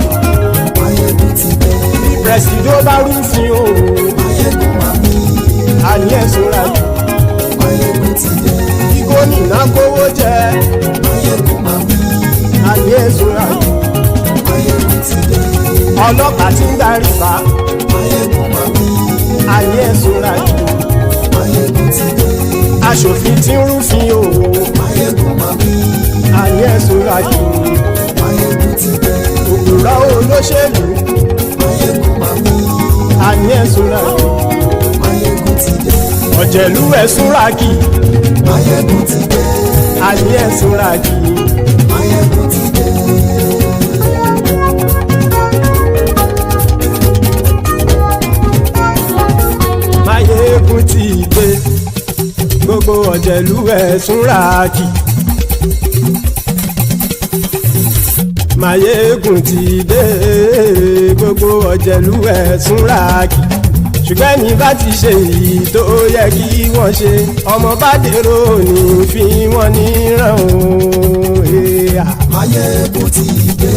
Mayegun ti dé. Bí pẹ̀sìdó bá rúfin o. Mayegun máa wí. Àní ẹ̀sùn ràkì. Mayegun ti dé. Bí gómìnà kówó jẹ. Mayegun máa wí. Àní ẹ̀sùn ràkì. Mayegun ti dé. Ọlọ́pàá ti ń darí bá. Mayegun máa wí. Àní ẹ̀sùn ràkì. Mayegun ti dé. Aṣòfin tí ń rúfin o. Mayegun máa wí. Àní ẹ̀sùn ràkì. Mayegun ti dé. Òpùrọ́ olóṣèlú. Mayegun máa wí. Àní ẹ̀sùn ràkì. Mayegun ti dé. Ọ̀jẹ̀lú ẹ̀sùn ràkì. Mayegun ti dé. Àní ẹ̀sùn ràkì. Mayegun ti dé. Mayegun ti dé. Gbogbo ọ̀jẹ̀lú ẹ̀sùn ràkì. Máyégún ti dé gbogbo ọ̀jẹ̀lú ẹ̀ súnra kì ṣùgbọ́n ní bá ti ṣe èyí tó yẹ kí wọ́n ṣe ọmọ bá dèrò ní fi wọ́n níran o. Máyégún ti dé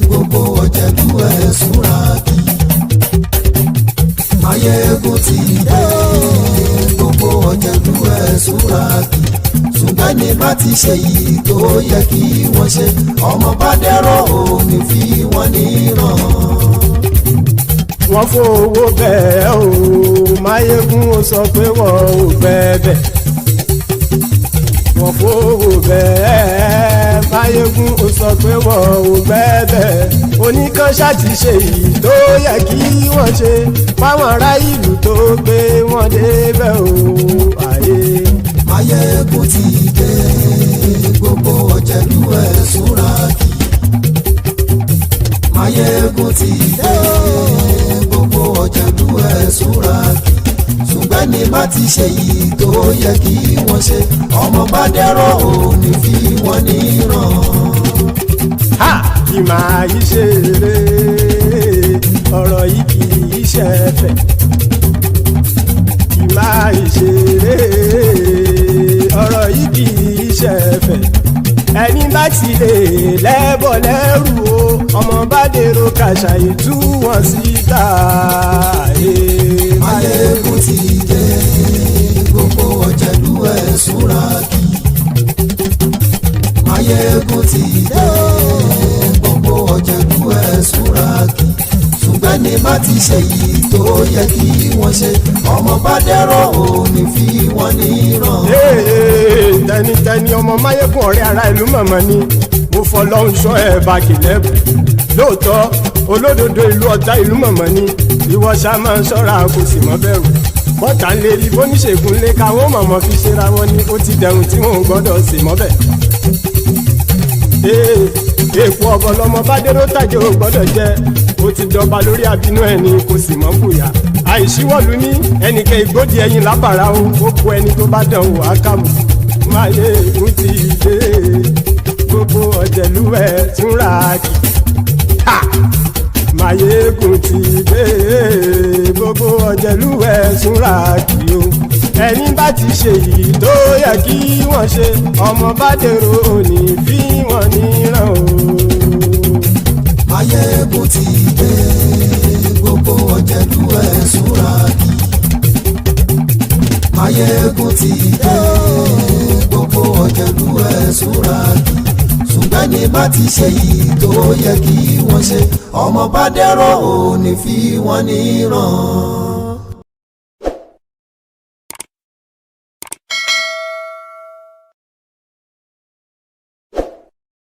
gbogbo ọ̀jẹ̀lú ẹ̀ súnra kì Máyégún ti dé gbogbo ọ̀jẹ̀lú ẹ̀ súnra kì ṣùgbọ́n ní bá ti ṣe èyí tó yẹ kí wọ́n ṣe ọmọ bá dèrò ní fi wọ́n níran. Wọ́n fowó bẹ́ẹ̀ o Máyégún ó sọ pé wọ́n ò bẹ́ẹ̀ wọ́n fowó bẹ́ẹ̀ Máyégún ó sọ pé wọ́n ò bẹ́ẹ̀ oníkan ṣáàtì ṣe èyí tó yẹ kí wọ́n ṣe fáwọn ará ìlú tó gbé wọn débẹ̀ o ayé. Máyégún ti dé gbogbo ọ̀jẹ̀lú ẹ̀ súnra kì Máyégún ti dé gbogbo ọ̀jẹ̀lú ẹ̀ súnra kì ṣùgbọ́n ní bá ti ṣe yìí tó yẹ kí wọ́n ṣe ọmọ bá dẹ́rọ̀ ò ní fi wọ́n níran. Kì máa yí ṣe eré ọ̀rọ̀ yìí kì í ṣe ẹ̀fẹ̀ kì máa yí ṣe eré ọ̀rọ̀ yìí kì í ṣe ẹ̀fẹ̀ ẹni bá ti lè lẹ́bọ̀ lẹ́rù o ọmọ bá dèrò kàṣà ìtú wọn síta. Máyégún ti dé gbogbo ọ̀jẹ̀lú ẹ̀ súnra kì Máyégún ti dé gbogbo ọ̀jẹ̀lú ẹ̀ súnra kì ṣùgbọ́n ní bá ti ṣe yìí tó yẹ kí wọ́n ṣe ọmọ bá dẹ́rọ̀ ò ní fi wọ́n níran. Tẹnitẹni ọmọ Máyégún ọ̀rẹ́ ara ìlú mọ̀mọ́ ni mo fọlọ́run ṣọ́ ẹ̀ bá kìlẹ́bù lóòótọ́ olódodo ìlú ọ̀tá ìlú mọ̀mọ́ ni ìwọ ṣá máa ń ṣọ́ra kò sì mọ́ bẹ̀rù bọ́tà ń lérí bóníṣègùn lé káwọn mọ̀mọ́ fi ṣera wọn ni ó ti dẹrùn tí wọn ò gbọ́dọ̀ sì mọ́ bẹ̀. Èèpo ọ̀bọ lọmọ bá dérò tàjẹ́ ò gbọ́dọ̀ jẹ́ ó ti dọba lórí àbínú ẹni kò sì mọ́ bùyà àìsíwọ̀lú ní ẹnìkẹ́ ìgbódì ẹyin lábàrá o ó kó ẹni tó bá dán wò á kàmù. Máyégún ti dé gbogbo ọ̀jẹ̀lú ẹ̀ túnra kì Máyégún ti dé gbogbo ọ̀jẹ̀lú ẹ̀ túnra kì o ẹni bá ti ṣe yìí tó yẹ kí wọ́n ṣe ọmọ bá dèrò òní fi wọ́n níran o. Máyégún ti dé gbogbo ọ̀jẹ̀lú ẹ̀ súnra kì Máyégún ti dé gbogbo ọ̀jẹ̀lú ẹ̀ súnra kì ṣùgbọ́n ní bá ti ṣe yìí tó yẹ kí wọ́n ṣe ọmọ bá dẹ́rọ̀ ò ní fi wọ́n níran.